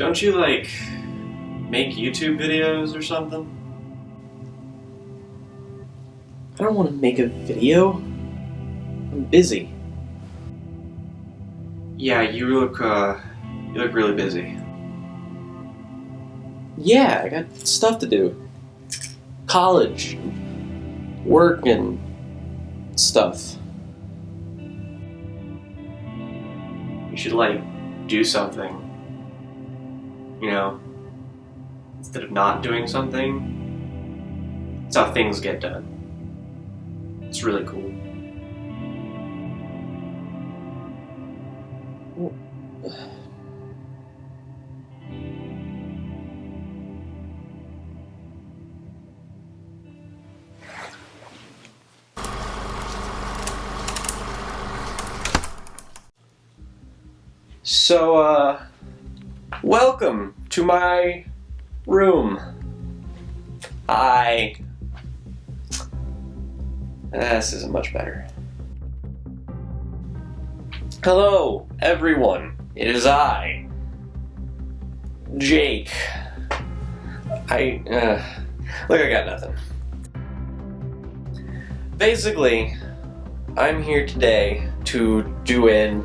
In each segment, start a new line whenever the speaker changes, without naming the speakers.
Don't you, like, make YouTube videos or something?
I don't want to make a video. I'm busy.
Yeah, you look really busy.
Yeah, I got stuff to do. College, work, and stuff.
You should, like, do something. You know? Instead of not doing something. That's how things get done. It's really cool.
So, welcome to my room. Hi. This isn't much better. Hello, everyone. It is I, Jake. Look, I got nothing. Basically, I'm here today to do a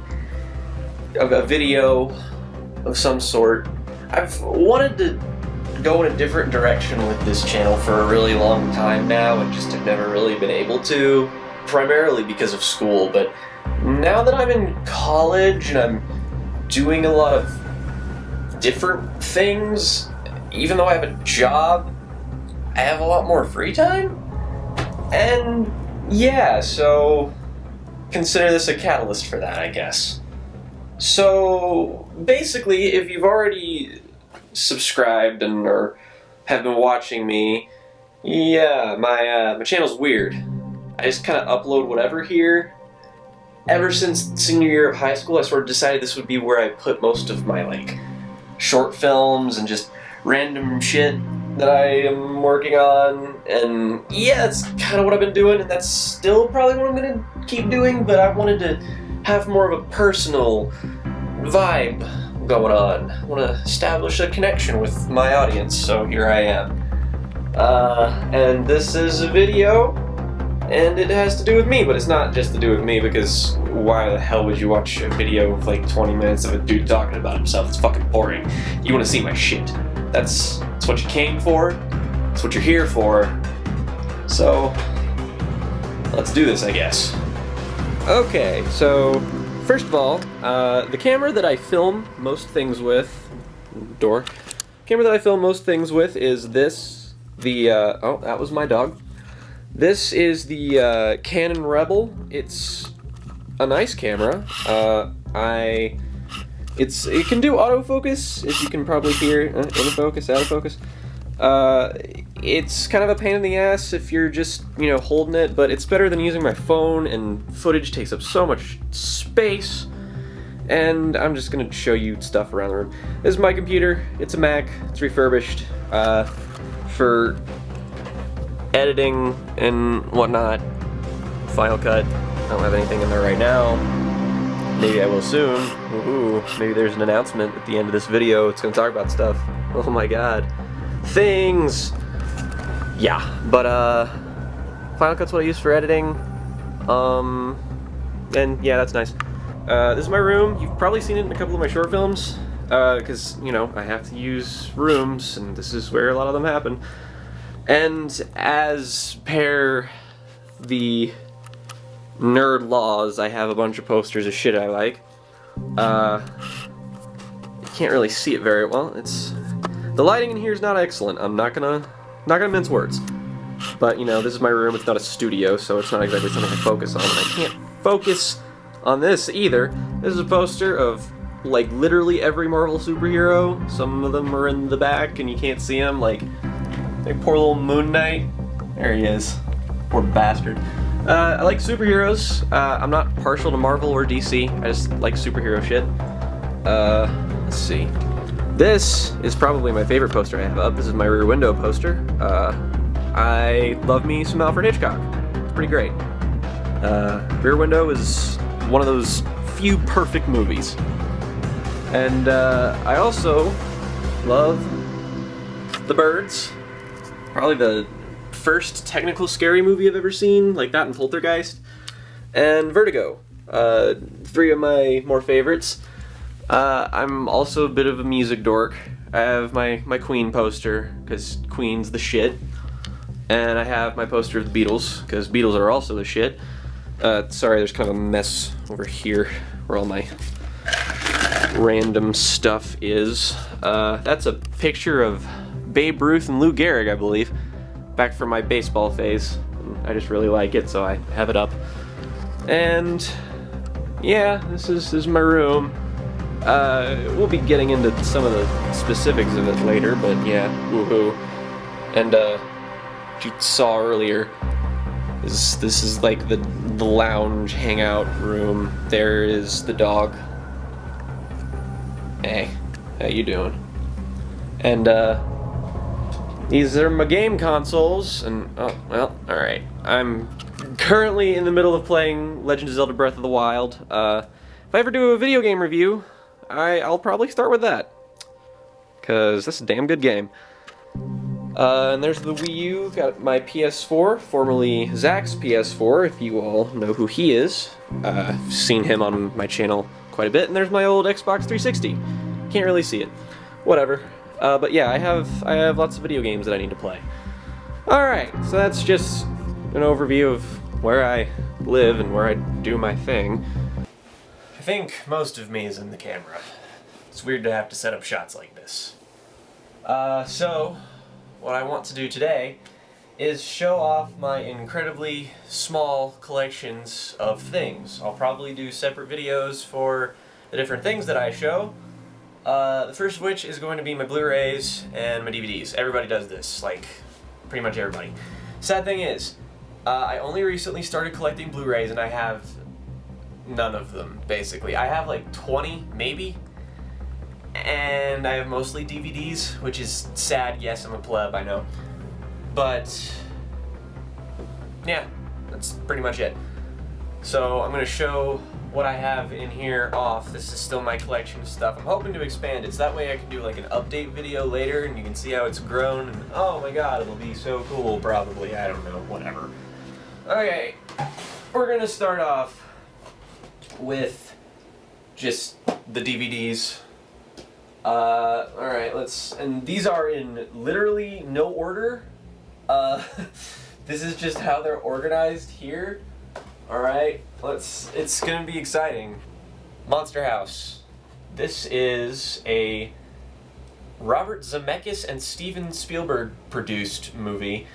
video of some sort. I've wanted to go in a different direction with this channel for a really long time now and just have never really been able to, primarily because of school, but now that I'm in college and I'm doing a lot of different things, even though I have a job, I have a lot more free time, and yeah, so consider this a catalyst for that, I guess. So basically, if you've already subscribed or have been watching me, yeah, my channel's weird. I just kind of upload whatever here. Ever since senior year of high school, I sort of decided this would be where I put most of my, like, short films and just random shit that I am working on, and yeah, that's kind of what I've been doing, and that's still probably what I'm gonna keep doing, but I wanted to have more of a personal vibe going on. I want to establish a connection with my audience, so here I am. And this is a video, and it has to do with me, but it's not just to do with me, because why the hell would you watch a video of like 20 minutes of a dude talking about himself? It's fucking boring. You want to see my shit. That's what you came for. That's what you're here for. So, let's do this, I guess. Okay, so first of all, the camera that I film most things with, dork, camera that I film most things with is this, oh, that was my dog. This is the Canon Rebel. It's a nice camera. It can do autofocus, as you can probably hear, in focus, out of focus. It's kind of a pain in the ass if you're just, holding it, but it's better than using my phone, and footage takes up so much space. And I'm just gonna show you stuff around the room. This is my computer. It's a Mac. It's refurbished for editing and whatnot. Final Cut. I don't have anything in there right now. Maybe I will soon. Ooh, maybe there's an announcement at the end of this video. It's gonna talk about stuff. Oh my god. Things! Yeah, but Final Cut's what I use for editing. And yeah, that's nice. This is my room. You've probably seen it in a couple of my short films, because, I have to use rooms, and this is where a lot of them happen. And as per the nerd laws, I have a bunch of posters of shit I like. You can't really see it very well. The lighting in here is not excellent. I'm not gonna mince words. But, this is my room. It's not a studio, so it's not exactly something I focus on. And I can't focus on this either. This is a poster of, like, literally every Marvel superhero. Some of them are in the back, and you can't see them. Like poor little Moon Knight. There he is. Poor bastard. I like superheroes. I'm not partial to Marvel or DC. I just like superhero shit. Let's see. This is probably my favorite poster I have up. This is my Rear Window poster. I love me some Alfred Hitchcock. It's pretty great. Rear Window is one of those few perfect movies. And I also love The Birds. Probably the first technical scary movie I've ever seen, like that and Poltergeist. And Vertigo. 3 of my more favorites. I'm also a bit of a music dork. I have my Queen poster, because Queen's the shit. And I have my poster of the Beatles, because Beatles are also the shit. Sorry, there's kind of a mess over here where all my random stuff is. That's a picture of Babe Ruth and Lou Gehrig, I believe, back from my baseball phase. I just really like it, so I have it up. And yeah, this is my room. We'll be getting into some of the specifics of it later, but yeah, woohoo. And you saw earlier, this is like the lounge hangout room. There is the dog. Hey, how you doing? And these are my game consoles, and oh well, all right. I'm currently in the middle of playing Legend of Zelda: Breath of the Wild. If I ever do a video game review, I'll probably start with that, cause that's a damn good game. And there's the Wii U. Got my PS4, formerly Zach's PS4, if you all know who he is. I've seen him on my channel quite a bit. And there's my old Xbox 360. Can't really see it. Whatever. But yeah, I have lots of video games that I need to play. Alright, so that's just an overview of where I live and where I do my thing. I think most of me is in the camera. It's weird to have to set up shots like this. So what I want to do today is show off my incredibly small collections of things. I'll probably do separate videos for the different things that I show. The first of which is going to be my Blu-rays and my DVDs. Everybody does this, like, pretty much everybody. Sad thing is, I only recently started collecting Blu-rays and I have none of them, basically. I have like 20, maybe, and I have mostly DVDs, which is sad. Yes, I'm a pleb, I know. But yeah, that's pretty much it. So I'm going to show what I have in here off. This is still my collection of stuff. I'm hoping to expand it, so that way I can do like an update video later and you can see how it's grown, and oh my god, it'll be so cool, probably. I don't know, whatever. Okay, we're going to start off with just the DVDs. Alright, and these are in literally no order. This is just how they're organized here. Alright, it's gonna be exciting. Monster House. This is a Robert Zemeckis and Steven Spielberg produced movie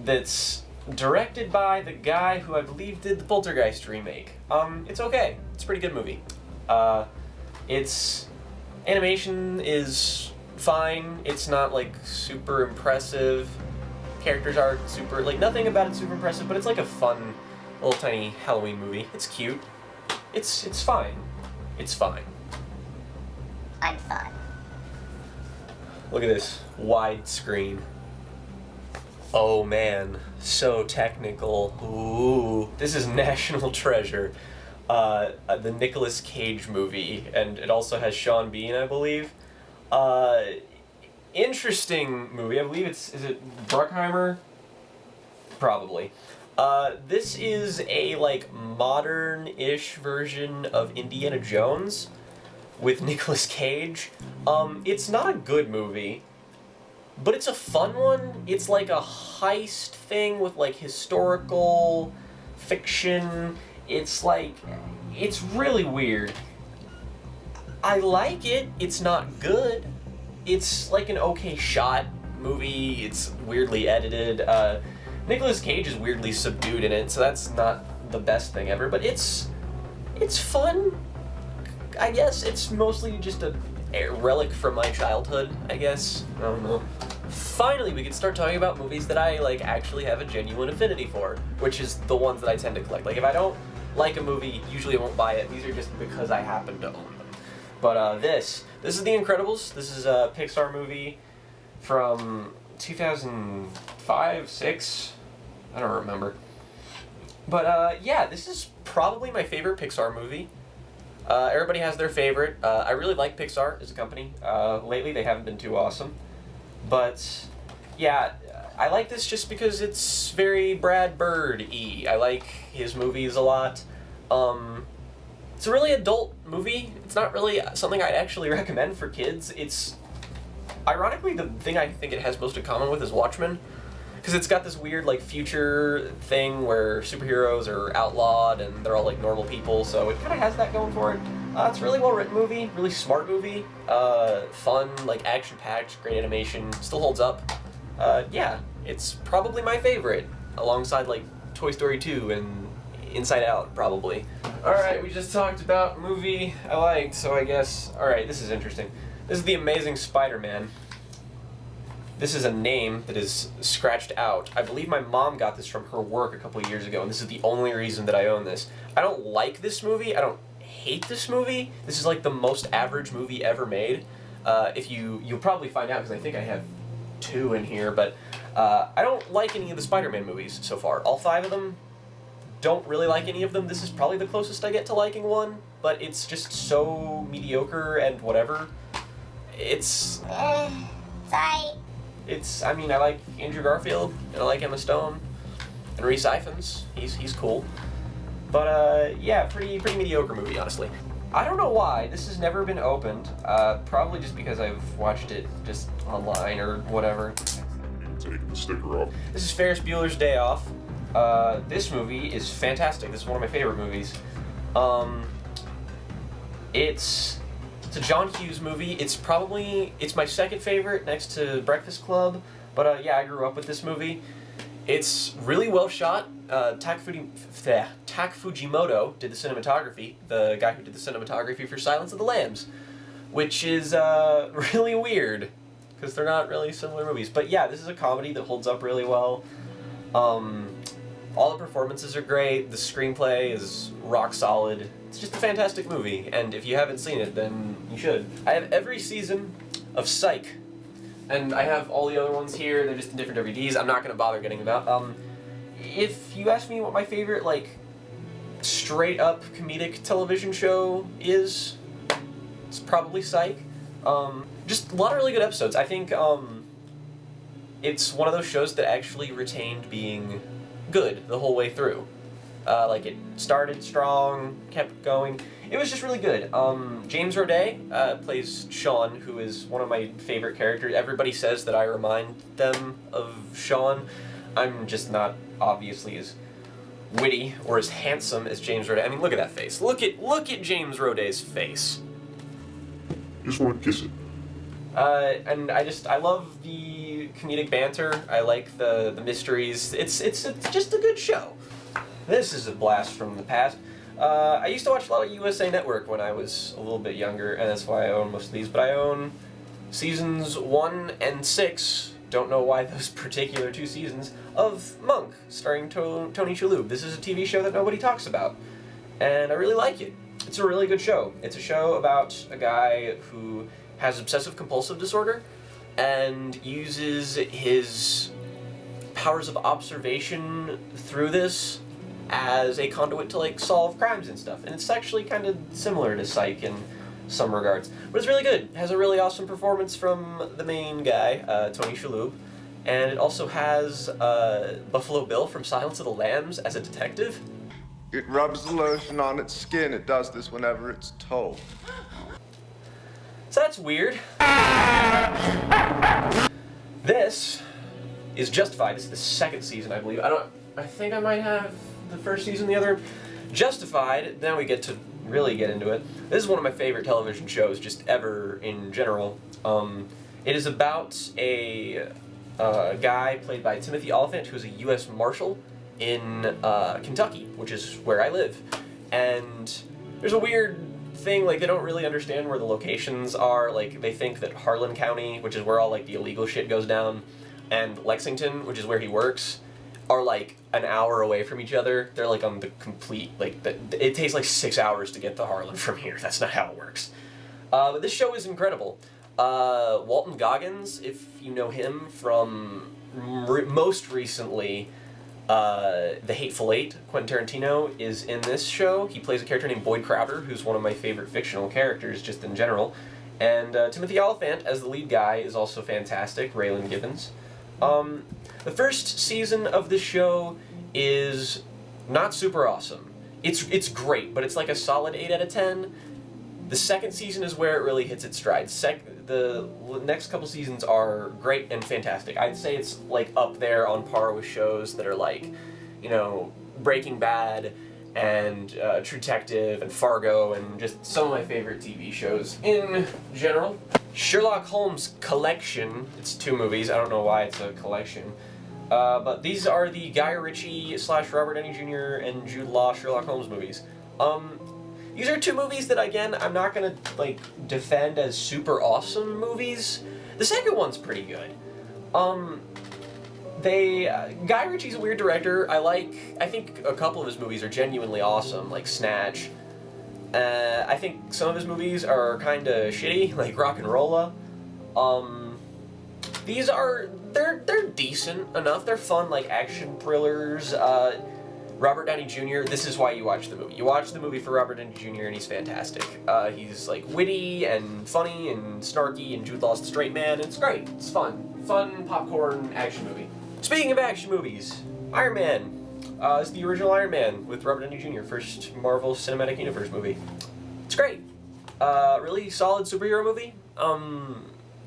that's directed by the guy who I believe did the Poltergeist remake. It's okay. It's a pretty good movie. Its animation is fine. It's not like super impressive. Characters aren't super, like, nothing about it's super impressive, but it's like a fun little tiny Halloween movie. It's cute. It's fine. It's fine.
I'm fine.
Look at this widescreen. Oh man, so technical. Ooh, this is National Treasure, the Nicolas Cage movie, and it also has Sean Bean, I believe. Interesting movie. I believe is it Bruckheimer? Probably. This is a like modern-ish version of Indiana Jones with Nicolas Cage. It's not a good movie, but it's a fun one. It's like a heist thing with like historical fiction. It's really weird. I like it. It's not good. It's like an okay shot movie. It's weirdly edited. Nicolas Cage is weirdly subdued in it, so that's not the best thing ever, but it's fun. I guess it's mostly just a relic from my childhood, I guess. I don't know. Finally, we can start talking about movies that I like actually have a genuine affinity for, which is the ones that I tend to collect. Like if I don't like a movie, usually I won't buy it. These are just because I happen to own them. But this is The Incredibles. This is a Pixar movie from 2005, 6. I don't remember. But yeah, this is probably my favorite Pixar movie. Everybody has their favorite. I really like Pixar as a company. Lately, they haven't been too awesome. But, yeah, I like this just because it's very Brad Bird-y. I like his movies a lot. It's a really adult movie. It's not really something I'd actually recommend for kids. It's, ironically, the thing I think it has most in common with is Watchmen. Because it's got this weird, like, future thing where superheroes are outlawed and they're all, like, normal people, so it kind of has that going for it. It's a really well-written movie, really smart movie, fun, like, action-packed, great animation, still holds up. Yeah, it's probably my favorite, alongside, like, Toy Story 2 and Inside Out, probably. Alright, we just talked about a movie I liked, so I guess... Alright, this is interesting. This is The Amazing Spider-Man. This is a name that is scratched out. I believe my mom got this from her work a couple years ago, and this is the only reason that I own this. I don't like this movie. I don't hate this movie. This is like the most average movie ever made. You'll probably find out, because I think I have 2 in here, but I don't like any of the Spider-Man movies so far. All 5 of them, don't really like any of them. This is probably the closest I get to liking one, but it's just so mediocre and whatever. It's...
Sorry.
I mean, I like Andrew Garfield, and I like Emma Stone, and Rhys Ifans. He's cool. But, yeah, pretty mediocre movie, honestly. I don't know why. This has never been opened. Probably just because I've watched it just online or whatever.
Taking the sticker off.
This is Ferris Bueller's Day Off. This movie is fantastic. This is one of my favorite movies. It's a John Hughes movie. It's my second favorite next to Breakfast Club, but yeah, I grew up with this movie. It's really well shot. Tak Fujimoto did the cinematography, the guy who did the cinematography for Silence of the Lambs, which is really weird, because they're not really similar movies. But yeah, this is a comedy that holds up really well. All the performances are great, the screenplay is rock solid. It's just a fantastic movie, and if you haven't seen it, then you should. I have every season of Psych, and I have all the other ones here. They're just in different DVDs. I'm not going to bother getting them out. If you ask me what my favorite, like, straight-up comedic television show is, it's probably Psych. Just a lot of really good episodes. I think it's one of those shows that actually retained being good the whole way through. Like, it started strong, kept going. It was just really good. James Roday plays Sean, who is one of my favorite characters. Everybody says that I remind them of Sean. I'm just not obviously as witty or as handsome as James Roday. I mean, look at that face. Look at James Roday's face.
Just want to kiss it.
And I love the comedic banter. I like the mysteries. It's just a good show. This is a blast from the past. I used to watch a lot of USA Network when I was a little bit younger, and that's why I own most of these. But I own seasons 1 and 6. Don't know why those particular 2 seasons of Monk, starring Tony Shalhoub. This is a TV show that nobody talks about, and I really like it. It's a really good show. It's a show about a guy who has obsessive-compulsive disorder and uses his powers of observation through this as a conduit to, like, solve crimes and stuff. And it's actually kind of similar to Psych in some regards. But it's really good. It has a really awesome performance from the main guy, Tony Shalhoub. And it also has Buffalo Bill from Silence of the Lambs as a detective.
It rubs the lotion on its skin. It does this whenever it's told.
So that's weird. This is Justified. This is the 2nd season, I believe. I think I might have the 1st season, the other. Justified, then we get to really get into it. This is one of my favorite television shows just ever in general. It is about a guy played by Timothy Oliphant, who's a U.S. Marshal in Kentucky, which is where I live. And there's a weird thing, like, they don't really understand where the locations are. Like, they think that Harlan County, which is where all, like, the illegal shit goes down, and Lexington, which is where he works, are, like, an hour away from each other. They're, like, on the complete, like, it takes, like, 6 hours to get to Harlan from here. That's not how it works. But this show is incredible. Walton Goggins, if you know him from most recently, The Hateful Eight, Quentin Tarantino, is in this show. He plays a character named Boyd Crowder, who's one of my favorite fictional characters just in general. And Timothy Olyphant, as the lead guy, is also fantastic, Raylan Givens. The first season of this show is not super awesome. It's great, but it's like a solid 8 out of 10. The second season is where it really hits its stride. The next couple seasons are great and fantastic. I'd say it's like up there on par with shows that are like, you know, Breaking Bad and True Detective and Fargo and just some of my favorite TV shows in general. Sherlock Holmes Collection, it's 2 movies, I don't know why it's a collection. But these are the Guy Ritchie / Robert Downey Jr. and Jude Law Sherlock Holmes movies. These are 2 movies that, again, I'm not gonna, like, defend as super awesome movies. The second one's pretty good. Guy Ritchie's a weird director. I think a couple of his movies are genuinely awesome, like Snatch. I think some of his movies are kinda shitty, like Rock and Rolla. They're decent enough. They're fun, like, action thrillers. Robert Downey Jr., this is why you watch the movie. You watch the movie for Robert Downey Jr. and he's fantastic. He's, like, witty and funny and snarky, and Jude Law's the straight man. It's great. It's fun. Fun, popcorn action movie. Speaking of action movies, Iron Man. It's the original Iron Man with Robert Downey Jr., first Marvel Cinematic Universe movie. It's great. Really solid superhero movie.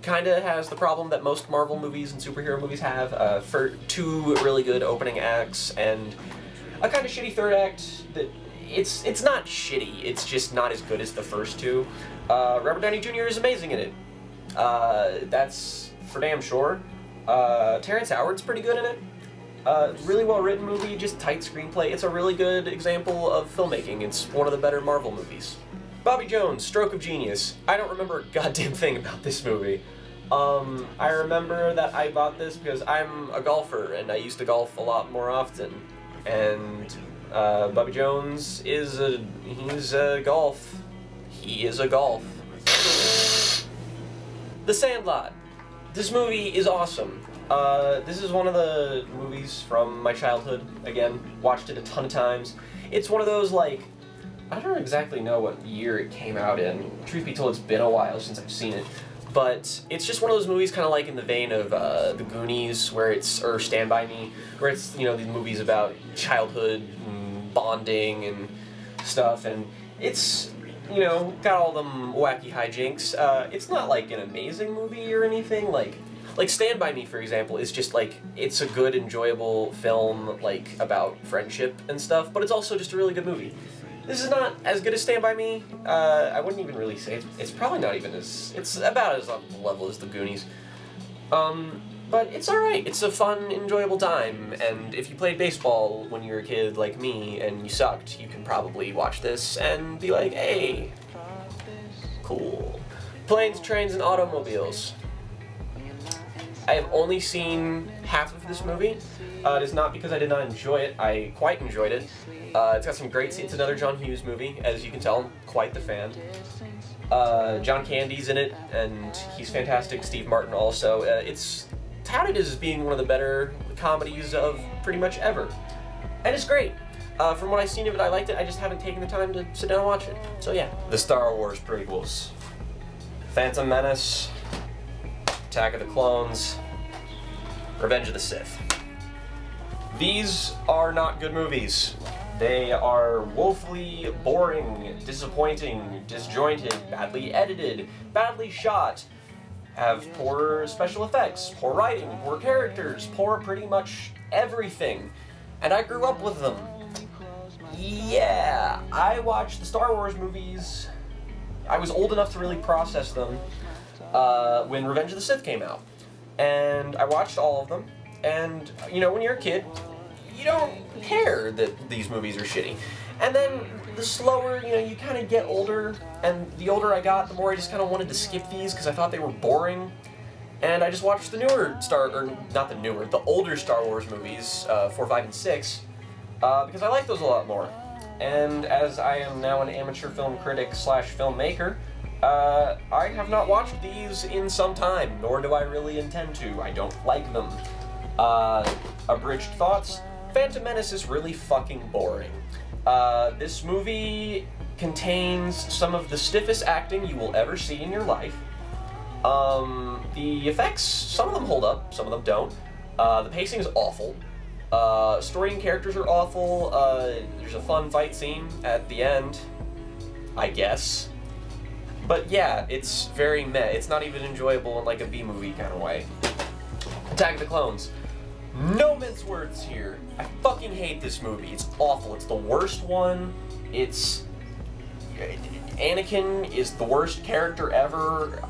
Kinda has the problem that most Marvel movies and superhero movies have, for 2 really good opening acts and a kind of shitty third act that it's not shitty, it's just not as good as the first 2. Robert Downey Jr. is amazing in it. That's for damn sure. Terrence Howard's pretty good in it. Really well written movie, just tight screenplay. It's a really good example of filmmaking. It's one of the better Marvel movies. Bobby Jones, Stroke of Genius. I don't remember a goddamn thing about this movie. I remember that I bought this because I'm a golfer and I used to golf a lot more often. And Bobby Jones is a golf. He is a golf. The Sandlot. This movie is awesome. This is one of the movies from my childhood. Again, watched it a ton of times. It's one of those, like, I don't exactly know what year it came out in. Truth be told, it's been a while since I've seen it. But it's just one of those movies kind of like in the vein of The Goonies, or Stand By Me, where it's, you know, these movies about childhood and bonding and stuff, and it's, you know, got all them wacky hijinks. It's not like an amazing movie or anything, like Stand By Me, for example, is just like, it's a good, enjoyable film, like, about friendship and stuff, but it's also just a really good movie. This is not as good as Stand By Me. I wouldn't even really say it's probably not even as, it's about as on the level as The Goonies. But it's alright. It's a fun, enjoyable time, and if you played baseball when you were a kid like me and you sucked, you can probably watch this and be like, hey, cool. Planes, Trains, and Automobiles. I have only seen half of this movie. It is not because I did not enjoy it. I quite enjoyed it. It's got some great scenes. It's another John Hughes movie, as you can tell. I'm quite the fan. John Candy's in it, and he's fantastic. Steve Martin also. It's touted as being one of the better comedies of pretty much ever. And it's great. From what I've seen of it, I liked it. I just haven't taken the time to sit down and watch it. So yeah. The Star Wars prequels. Phantom Menace. Attack of the Clones. Revenge of the Sith. These are not good movies. They are woefully boring, disappointing, disjointed, badly edited, badly shot, have poor special effects, poor writing, poor characters, poor pretty much everything. And I grew up with them. Yeah, I watched the Star Wars movies. I was old enough to really process them when Revenge of the Sith came out. And I watched all of them. And, you know, when you're a kid, you don't care that these movies are shitty. And then the slower, you know, you kind of get older, and the older I got, the more I just kind of wanted to skip these because I thought they were boring. And I just watched the the older Star Wars movies, 4, 5, and 6, because I like those a lot more. And as I am now an amateur film critic / filmmaker, I have not watched these in some time, nor do I really intend to. I don't like them. Abridged thoughts. Phantom Menace is really fucking boring. This movie contains some of the stiffest acting you will ever see in your life. The effects, some of them hold up, some of them don't. The pacing is awful. Story and characters are awful. There's a fun fight scene at the end, I guess. But yeah, it's very meh. It's not even enjoyable in like a B-movie kind of way. Attack of the Clones. No mince words here. I fucking hate this movie. It's awful. It's the worst one. Anakin is the worst character ever.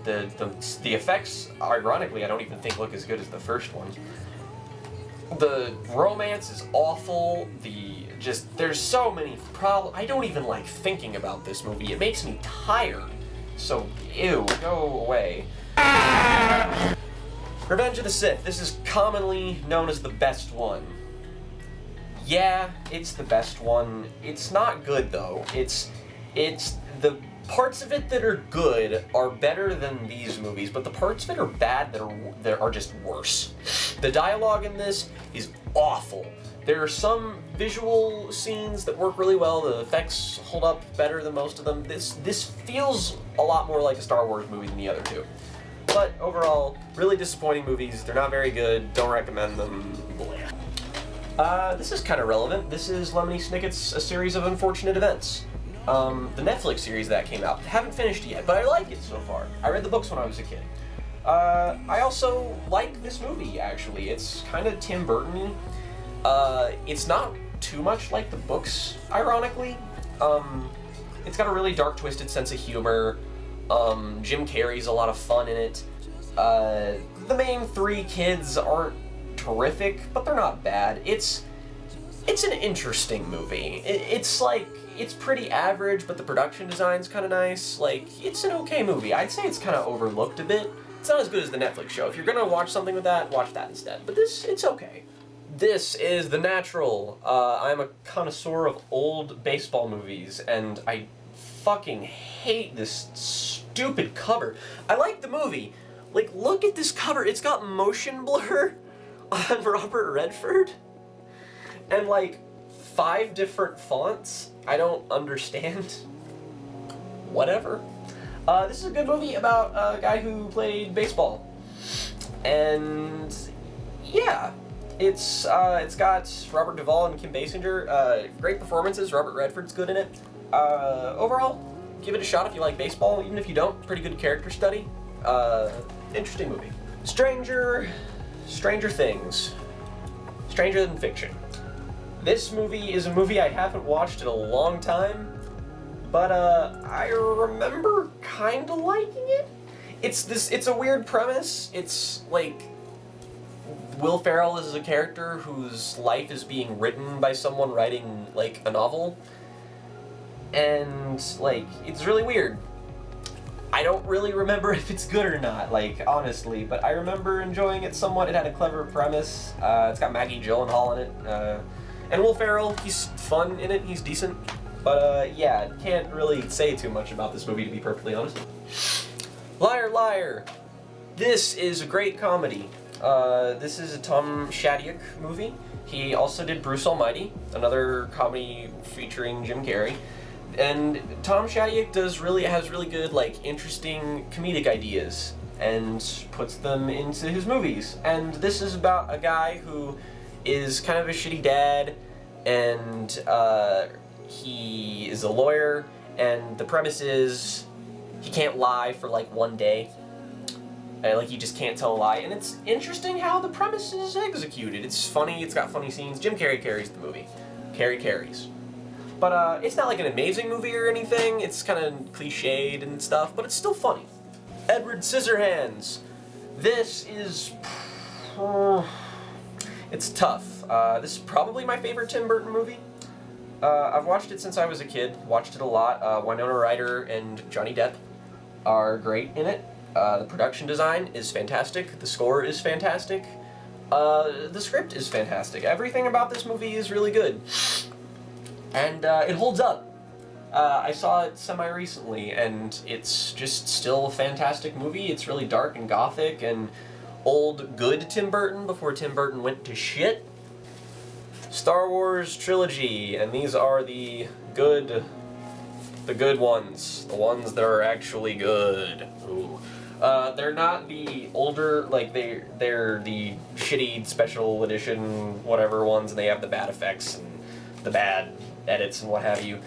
The effects, ironically, I don't even think look as good as the first one. The romance is awful. There's so many problems. I don't even like thinking about this movie. It makes me tired. So, ew, go away. Revenge of the Sith. This is commonly known as the best one. Yeah, it's the best one. It's not good though. It's the parts of it that are good are better than these movies, but the parts of it are bad that are just worse. The dialogue in this is awful. There are some visual scenes that work really well. The effects hold up better than most of them. This feels a lot more like a Star Wars movie than the other two. But overall, really disappointing movies. They're not very good. Don't recommend them. This is kind of relevant. This is Lemony Snicket's A Series of Unfortunate Events. The Netflix series that came out. Haven't finished it yet, but I like it so far. I read the books when I was a kid. I also like this movie, actually. It's kind of Tim Burton-y. It's not too much like the books, ironically. It's got a really dark, twisted sense of humor. Jim Carrey's a lot of fun in it. The main three kids aren't terrific, but they're not bad. It's an interesting movie. It's pretty average, but the production design's kind of nice. Like, it's an okay movie. I'd say it's kind of overlooked a bit. It's not as good as the Netflix show. If you're gonna watch something with that, watch that instead. But it's okay. This is The Natural. I'm a connoisseur of old baseball movies, and I fucking hate this stupid cover. I like the movie. Like, look at this cover. It's got motion blur on Robert Redford. And, like, 5 different fonts. I don't understand. Whatever. This is a good movie about a guy who played baseball. And, yeah. It's got Robert Duvall and Kim Basinger. Great performances. Robert Redford's good in it. Overall, give it a shot if you like baseball. Even if you don't, pretty good character study. Interesting movie. Stranger Things. Stranger Than Fiction. This movie is a movie I haven't watched in a long time, but I remember kind of liking it. It's a weird premise. It's like Will Ferrell is a character whose life is being written by someone writing like a novel. And like it's really weird. I don't really remember if it's good or not, like, honestly, but I remember enjoying it somewhat. It had a clever premise. It's got Maggie Gyllenhaal in it. And Will Ferrell, he's fun in it, he's decent. But, yeah, can't really say too much about this movie, to be perfectly honest. Liar, Liar. This is a great comedy. This is a Tom Shadyac movie. He also did Bruce Almighty, another comedy featuring Jim Carrey. And Tom Shadyac has really good, like, interesting comedic ideas and puts them into his movies. And this is about a guy who is kind of a shitty dad, and he is a lawyer, and the premise is he can't lie for, like, one day. Like, he just can't tell a lie. And it's interesting how the premise is executed. It's funny, it's got funny scenes. Jim Carrey carries the movie. Carrey carries. But it's not like an amazing movie or anything. It's kind of cliched and stuff, but it's still funny. Edward Scissorhands. This is... it's tough. This is probably my favorite Tim Burton movie. I've watched it since I was a kid. Watched it a lot. Winona Ryder and Johnny Depp are great in it. The production design is fantastic. The score is fantastic. The script is fantastic. Everything about this movie is really good. And it holds up. I saw it semi-recently, and it's just still a fantastic movie. It's really dark and gothic and old good Tim Burton before Tim Burton went to shit. Star Wars trilogy, and these are the good ones, the ones that are actually good. Ooh. They're not the older, like they're the shitty special edition whatever ones, and they have the bad effects and the bad edits and what have you.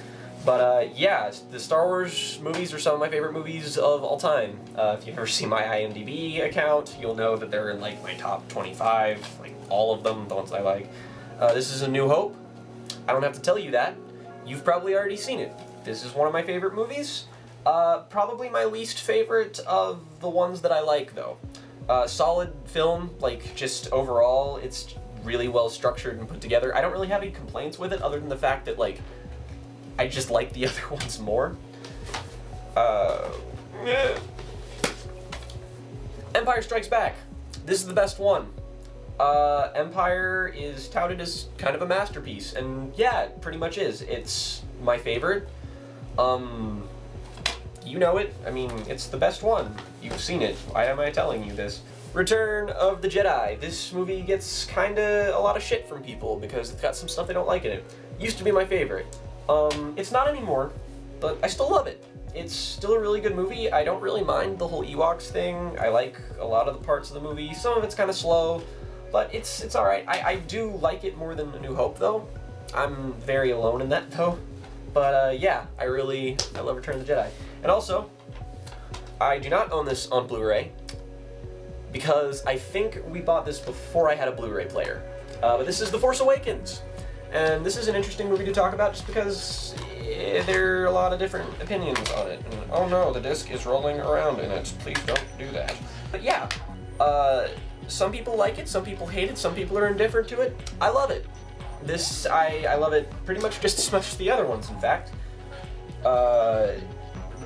But yeah, the Star Wars movies are some of my favorite movies of all time. If you've ever seen my IMDb account, you'll know that they're in like my top 25, like all of them, the ones I like. This is A New Hope. I don't have to tell you that. You've probably already seen it. This is one of my favorite movies. Probably my least favorite of the ones that I like, though. Solid film, like, just overall, it's really well structured and put together. I don't really have any complaints with it, other than the fact that, like, I just like the other ones more. Empire Strikes Back. This is the best one. Empire is touted as kind of a masterpiece, and yeah, it pretty much is. It's my favorite. You know it. I mean, it's the best one. You've seen it. Why am I telling you this? Return of the Jedi. This movie gets kinda a lot of shit from people because it's got some stuff they don't like in it. Used to be my favorite. It's not anymore, but I still love it. It's still a really good movie. I don't really mind the whole Ewoks thing. I like a lot of the parts of the movie. Some of it's kind of slow, but it's alright. I do like it more than A New Hope, though. I'm very alone in that, though. But yeah, I love Return of the Jedi. And also, I do not own this on Blu-ray, because I think we bought this before I had a Blu-ray player. But this is The Force Awakens. And this is an interesting movie to talk about just because there are a lot of different opinions on it. And, oh no, the disc is rolling around in it. Please don't do that. But yeah, some people like it, some people hate it, some people are indifferent to it. I love it. I love it pretty much just as much as the other ones, in fact.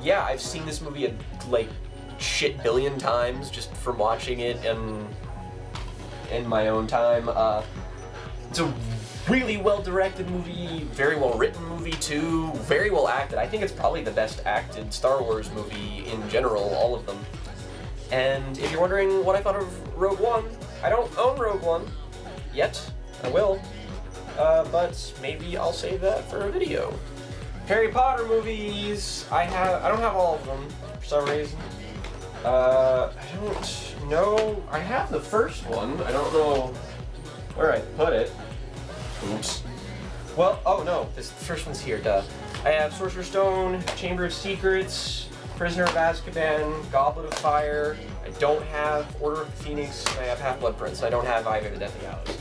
Yeah, I've seen this movie like shit billion times just from watching it in my own time. It's a really well-directed movie, very well-written movie too, very well acted. I think it's probably the best acted Star Wars movie in general, all of them. And if you're wondering what I thought of Rogue One, I don't own Rogue One yet. I will. But maybe I'll save that for a video. Harry Potter movies. I don't have all of them for some reason. I don't know. I have the first one. I don't know where I put it. Oops. Well, oh no, the first one's here, duh. I have Sorcerer's Stone, Chamber of Secrets, Prisoner of Azkaban, Goblet of Fire. I don't have Order of the Phoenix, and I have Half-Blood Prince. I don't have Eye of the Deathly Hallows.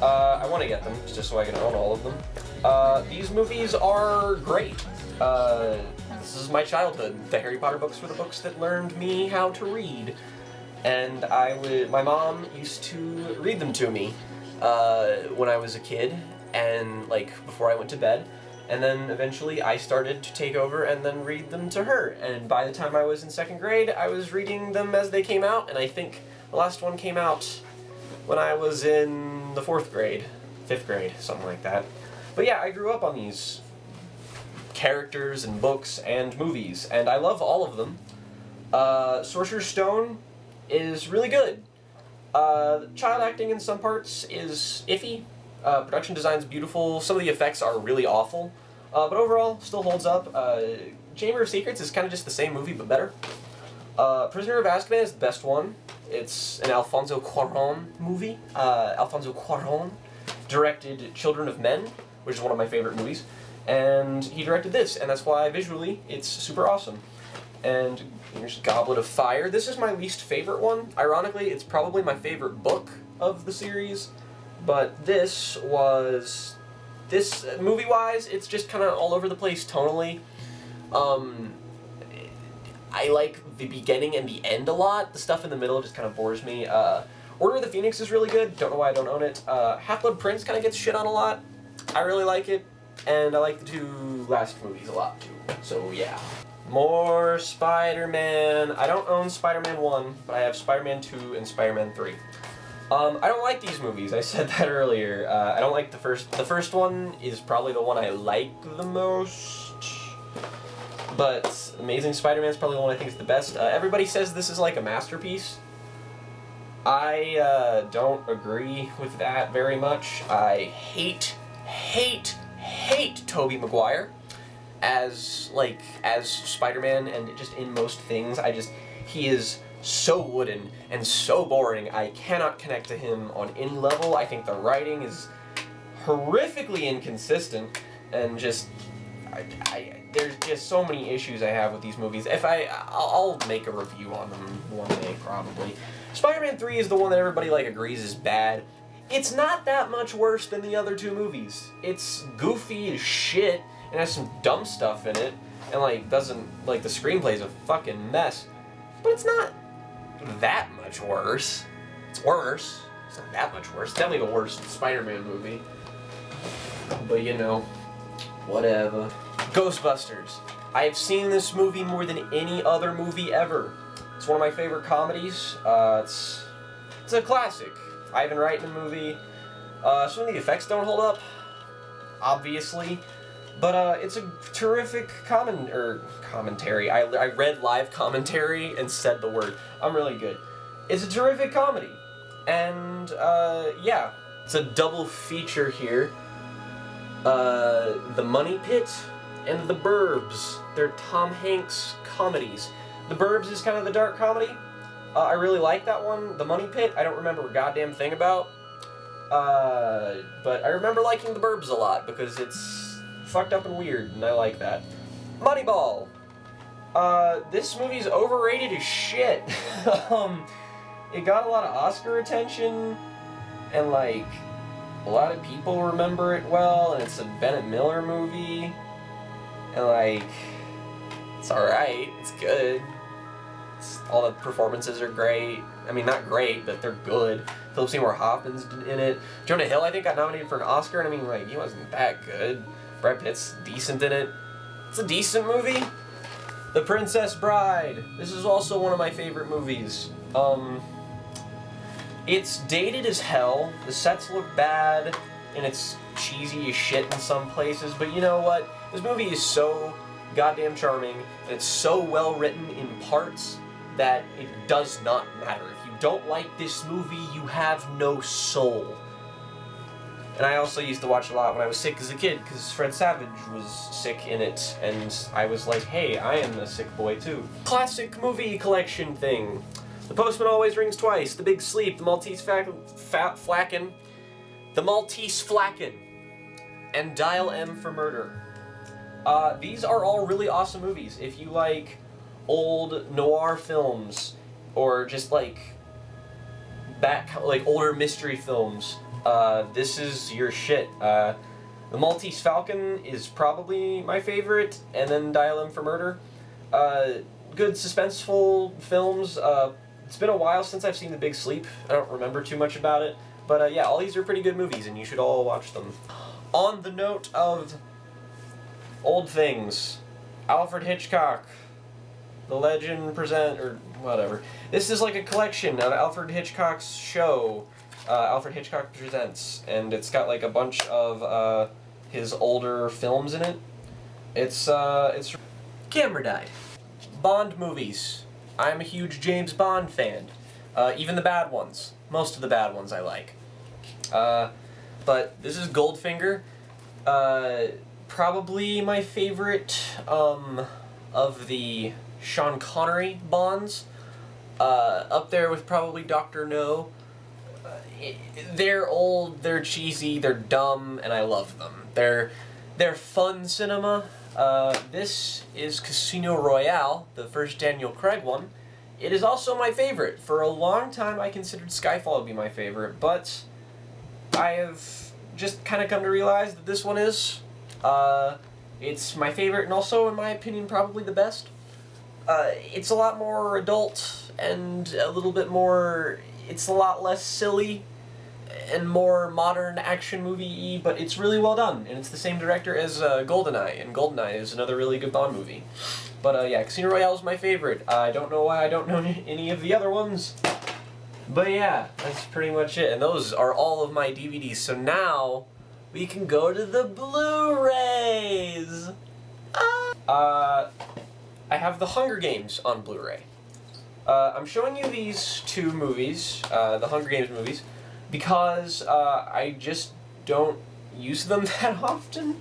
I want to get them, just so I can own all of them. These movies are great. This is my childhood. The Harry Potter books were the books that learned me how to read. And my mom used to read them to me when I was a kid, and like before I went to bed. And then eventually I started to take over and then read them to her. And by the time I was in 2nd grade, I was reading them as they came out, and I think the last one came out when I was in the 4th grade, 5th grade, something like that. But yeah, I grew up on these characters and books and movies, and I love all of them. Sorcerer's Stone is really good. Child acting in some parts is iffy. Production design's beautiful. Some of the effects are really awful. But overall, still holds up. Chamber of Secrets is kind of just the same movie, but better. Prisoner of Azkaban is the best one. It's an Alfonso Cuarón movie. Alfonso Cuarón directed Children of Men, which is one of my favorite movies. And he directed this, and that's why visually it's super awesome. And here's Goblet of Fire. This is my least favorite one. Ironically, it's probably my favorite book of the series. But this, movie-wise, it's just kind of all over the place tonally. I like the beginning and the end a lot. The stuff in the middle just kind of bores me. Order of the Phoenix is really good. Don't know why I don't own it. Half-Blood Prince kind of gets shit on a lot. I really like it. And I like the 2 last movies a lot, too. So, yeah. More Spider-Man. I don't own Spider-Man 1, but I have Spider-Man 2 and Spider-Man 3. I don't like these movies. I said that earlier. I don't like the first. The first one is probably the one I like the most. But Amazing Spider-Man is probably the one I think is the best. Everybody says this is like a masterpiece. I don't agree with that very much. I hate hate Tobey Maguire as Spider-Man, and just in most things. He is so wooden and so boring. I cannot connect to him on any level. I think the writing is horrifically inconsistent, and just there's just so many issues I have with these movies. I'll make a review on them one day probably. Spider-Man 3 is the one that everybody agrees is bad. It's not that much worse than the other two movies. It's goofy as shit and has some dumb stuff in it, and doesn't the screenplay's a fucking mess. But it's not that much worse. It's worse. It's not that much worse. It's definitely the worst Spider-Man movie. But whatever. Ghostbusters. I have seen this movie more than any other movie ever. It's one of my favorite comedies. It's a classic. Ivan Reitman movie. Some of the effects don't hold up, obviously, but it's a terrific commentary. I read live commentary and said the word. I'm really good. It's a terrific comedy, and yeah, it's a double feature here. The Money Pit and The Burbs. They're Tom Hanks comedies. The Burbs is kind of the dark comedy. I really like that one. The Money Pit, I don't remember a goddamn thing about. But I remember liking The Burbs a lot because it's fucked up and weird, and I like that. Moneyball. This movie's overrated as shit. It got a lot of Oscar attention, and a lot of people remember it well, and it's a Bennett Miller movie, and it's alright, it's good. All the performances are great. I mean, not great, but they're good. Philip Seymour Hoffman's in it. Jonah Hill, I think, got nominated for an Oscar, and I mean, he wasn't that good. Brad Pitt's decent in it. It's a decent movie. The Princess Bride. This is also one of my favorite movies. It's dated as hell. The sets look bad, and it's cheesy as shit in some places, but you know what? This movie is so goddamn charming, and it's so well written in parts that it does not matter. If you don't like this movie, you have no soul. And I also used to watch a lot when I was sick as a kid, because Fred Savage was sick in it, and I was like, hey, I am a sick boy too. Classic movie collection thing. The Postman Always Rings Twice, The Big Sleep, The Maltese Flacken, The Maltese Flacken, and Dial M for Murder. These are all really awesome movies. If you like old noir films, or just older mystery films, this is your shit. The Maltese Falcon is probably my favorite, and then Dial M for Murder. Good suspenseful films. It's been a while since I've seen The Big Sleep. I don't remember too much about it. But yeah, all these are pretty good movies, and you should all watch them. On the note of old things, Alfred Hitchcock, The Legend or whatever. This is a collection of Alfred Hitchcock's show, Alfred Hitchcock Presents, and it's got a bunch of his older films in it. It's Camera died. Bond movies. I'm a huge James Bond fan. Even the bad ones. Most of the bad ones I like. But this is Goldfinger. Probably my favorite of the Sean Connery Bonds. Up there with probably Dr. No. They're old, they're cheesy, they're dumb, and I love them. They're fun cinema. This is Casino Royale, the first Daniel Craig one. It is also my favorite. For a long time I considered Skyfall to be my favorite, but I have just kind of come to realize that this one is. It's my favorite, and also, in my opinion, probably the best. It's a lot more adult, and a little bit more... It's a lot less silly, and more modern action movie-y, but it's really well done, and it's the same director as GoldenEye, and GoldenEye is another really good Bond movie. But yeah, Casino Royale is my favorite. I don't know why I don't know any of the other ones. But yeah, that's pretty much it, and those are all of my DVDs, so now we can go to the Blu-rays! I have The Hunger Games on Blu-ray. I'm showing you these two movies, the Hunger Games movies, because I just don't use them that often.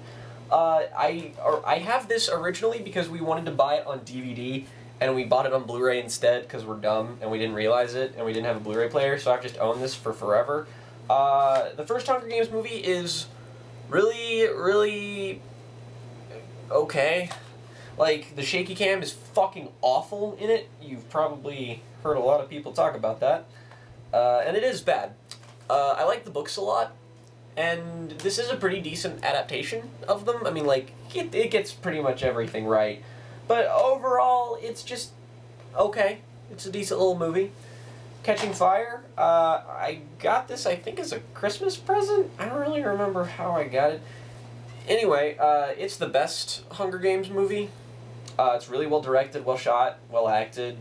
I have this originally because we wanted to buy it on DVD, and we bought it on Blu Ray instead because we're dumb and we didn't realize it, and we didn't have a Blu Ray player, so I've just owned this for forever. The first Hunger Games movie is really, really okay. Like, the shaky cam is fucking awful in it. You've probably heard a lot of people talk about that. And it is bad. I like the books a lot, and this is a pretty decent adaptation of them. I mean, like, it gets pretty much everything right. But overall, it's just okay. It's a decent little movie. Catching Fire, I got this, I think, as a Christmas present? I don't really remember how I got it. Anyway, it's the best Hunger Games movie. It's really well directed, well shot, well acted,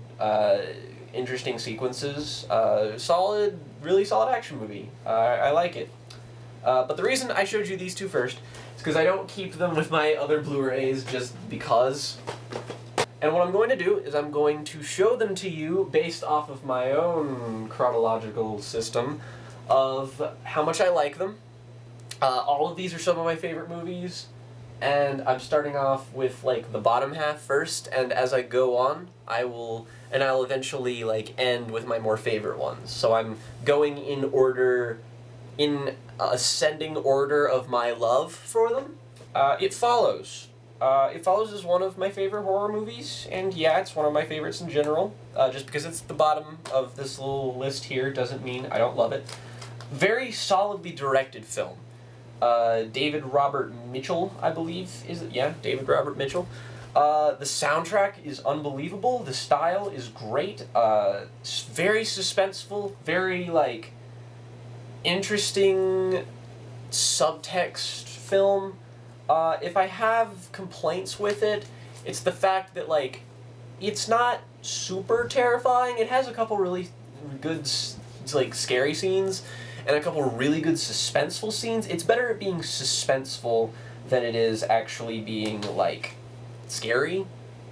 interesting sequences, solid, really solid action movie. I like it. But the reason I showed you these two first is because I don't keep them with my other Blu-rays just because. And what I'm going to do is I'm going to show them to you based off of my own chronological system of how much I like them. All of these are some of my favorite movies, and I'm starting off with like the bottom half first, and as I go on, I'll eventually like end with my more favorite ones. So I'm going in order, in ascending order of my love for them. It Follows. It Follows is one of my favorite horror movies, and yeah, it's one of my favorites in general. Just because it's the bottom of this little list here doesn't mean I don't love it. Very solidly directed film. David Robert Mitchell, I believe, is it? Yeah, David Robert Mitchell. The soundtrack is unbelievable. The style is great. Very suspenseful, very, like, interesting subtext film. If I have complaints with it, it's the fact that, like, it's not super terrifying. It has a couple really good, like, scary scenes, and a couple really good suspenseful scenes. It's better at being suspenseful than it is actually being, like, scary,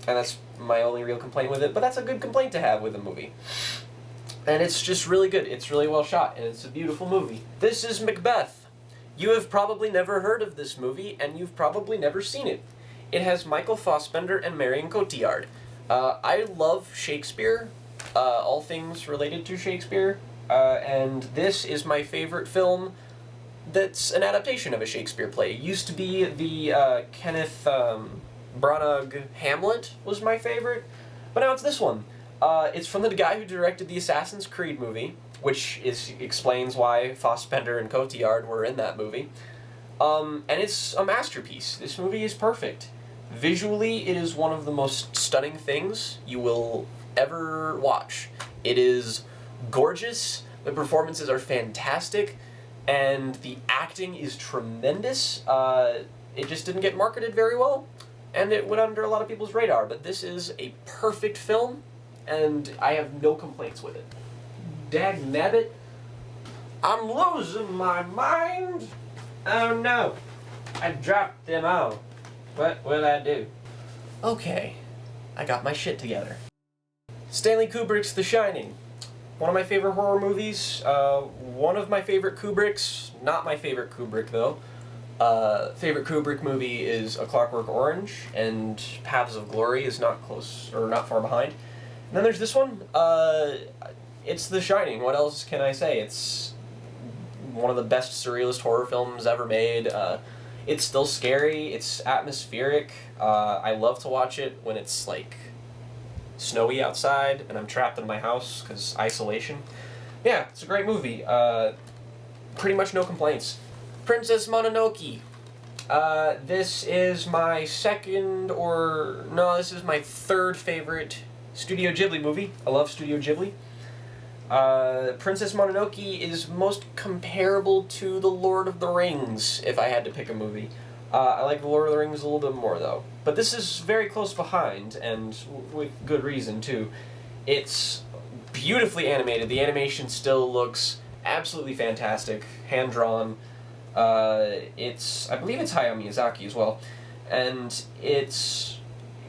and that's my only real complaint with it, but that's a good complaint to have with a movie. And it's just really good. It's really well shot, and it's a beautiful movie. This is Macbeth. You have probably never heard of this movie, and you've probably never seen it. It has Michael Fassbender and Marion Cotillard. I love Shakespeare, all things related to Shakespeare, and this is my favorite film that's an adaptation of a Shakespeare play. It used to be the Kenneth Branagh Hamlet was my favorite, but now it's this one. It's from the guy who directed the Assassin's Creed movie, which explains why Fassbender and Cotillard were in that movie. And it's a masterpiece. This movie is perfect. Visually, it is one of the most stunning things you will ever watch. It is gorgeous, the performances are fantastic, and the acting is tremendous. It just didn't get marketed very well, and it went under a lot of people's radar, but this is a perfect film, and I have no complaints with it. Dagnabbit, I'm losing my mind. Oh no, I dropped them all. What will I do? Okay, I got my shit together. Stanley Kubrick's The Shining. One of my favorite horror movies. One of my favorite Kubricks. Not my favorite Kubrick though. Favorite Kubrick movie is A Clockwork Orange, and Paths of Glory is not close or not far behind. And then there's this one. It's The Shining. What else can I say? It's one of the best surrealist horror films ever made. It's still scary. It's atmospheric. I love to watch it when it's, like, snowy outside and I'm trapped in my house because isolation. Yeah, it's a great movie. Pretty much no complaints. Princess Mononoke. This is my this is my third favorite Studio Ghibli movie. I love Studio Ghibli. Princess Mononoke is most comparable to The Lord of the Rings, if I had to pick a movie. I like The Lord of the Rings a little bit more, though. But this is very close behind, and with good reason, too. It's beautifully animated. The animation still looks absolutely fantastic, hand-drawn. I believe it's Hayao Miyazaki as well. And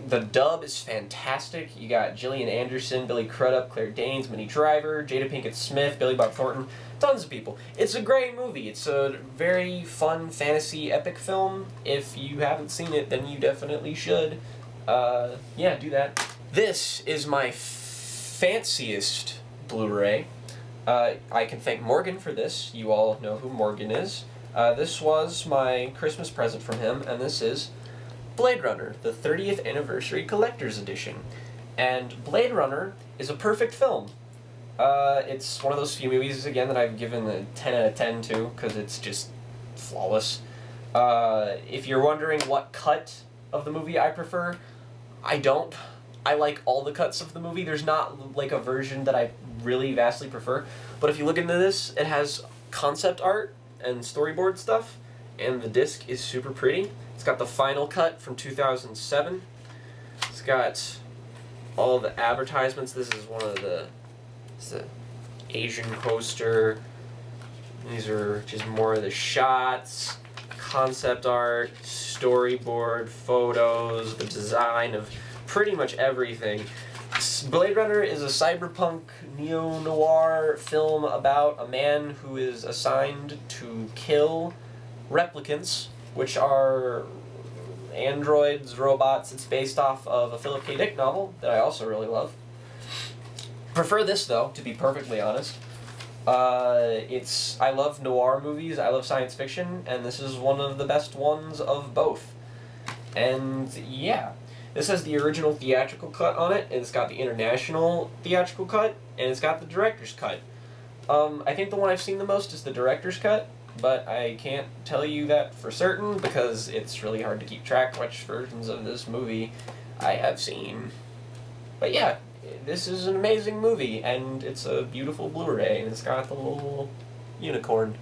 the dub is fantastic. You got Gillian Anderson, Billy Crudup, Claire Danes, Minnie Driver, Jada Pinkett Smith, Billy Bob Thornton, Tons of people. It's a great movie. It's a very fun fantasy epic film. If you haven't seen it, then you definitely should. Yeah, do that. This is my fanciest Blu-ray. I can thank Morgan for this. You all know who Morgan is. This was my Christmas present from him, and this is Blade Runner, the 30th Anniversary Collector's Edition. And Blade Runner is a perfect film. It's one of those few movies, again, that I've given a 10 out of 10 to, because it's just flawless. If you're wondering what cut of the movie I prefer, I don't. I like all the cuts of the movie. There's not, like, a version that I really vastly prefer. But if you look into this, it has concept art and storyboard stuff, and the disc is super pretty. It's got the final cut from 2007. It's got all the advertisements. This is one of the... It's the Asian poster. These are just more of the shots, concept art, storyboard, photos, the design of pretty much everything. Blade Runner is a cyberpunk neo-noir film about a man who is assigned to kill replicants, which are androids, robots. It's based off of a Philip K. Dick novel that I also really love. Prefer this, though, to be perfectly honest. I love noir movies, I love science fiction, and this is one of the best ones of both. And yeah, this has the original theatrical cut on it, and it's got the international theatrical cut, and it's got the director's cut. I think the one I've seen the most is the director's cut, but I can't tell you that for certain because it's really hard to keep track which versions of this movie I have seen. But yeah, this is an amazing movie, and it's a beautiful Blu-ray, and it's got the little unicorn.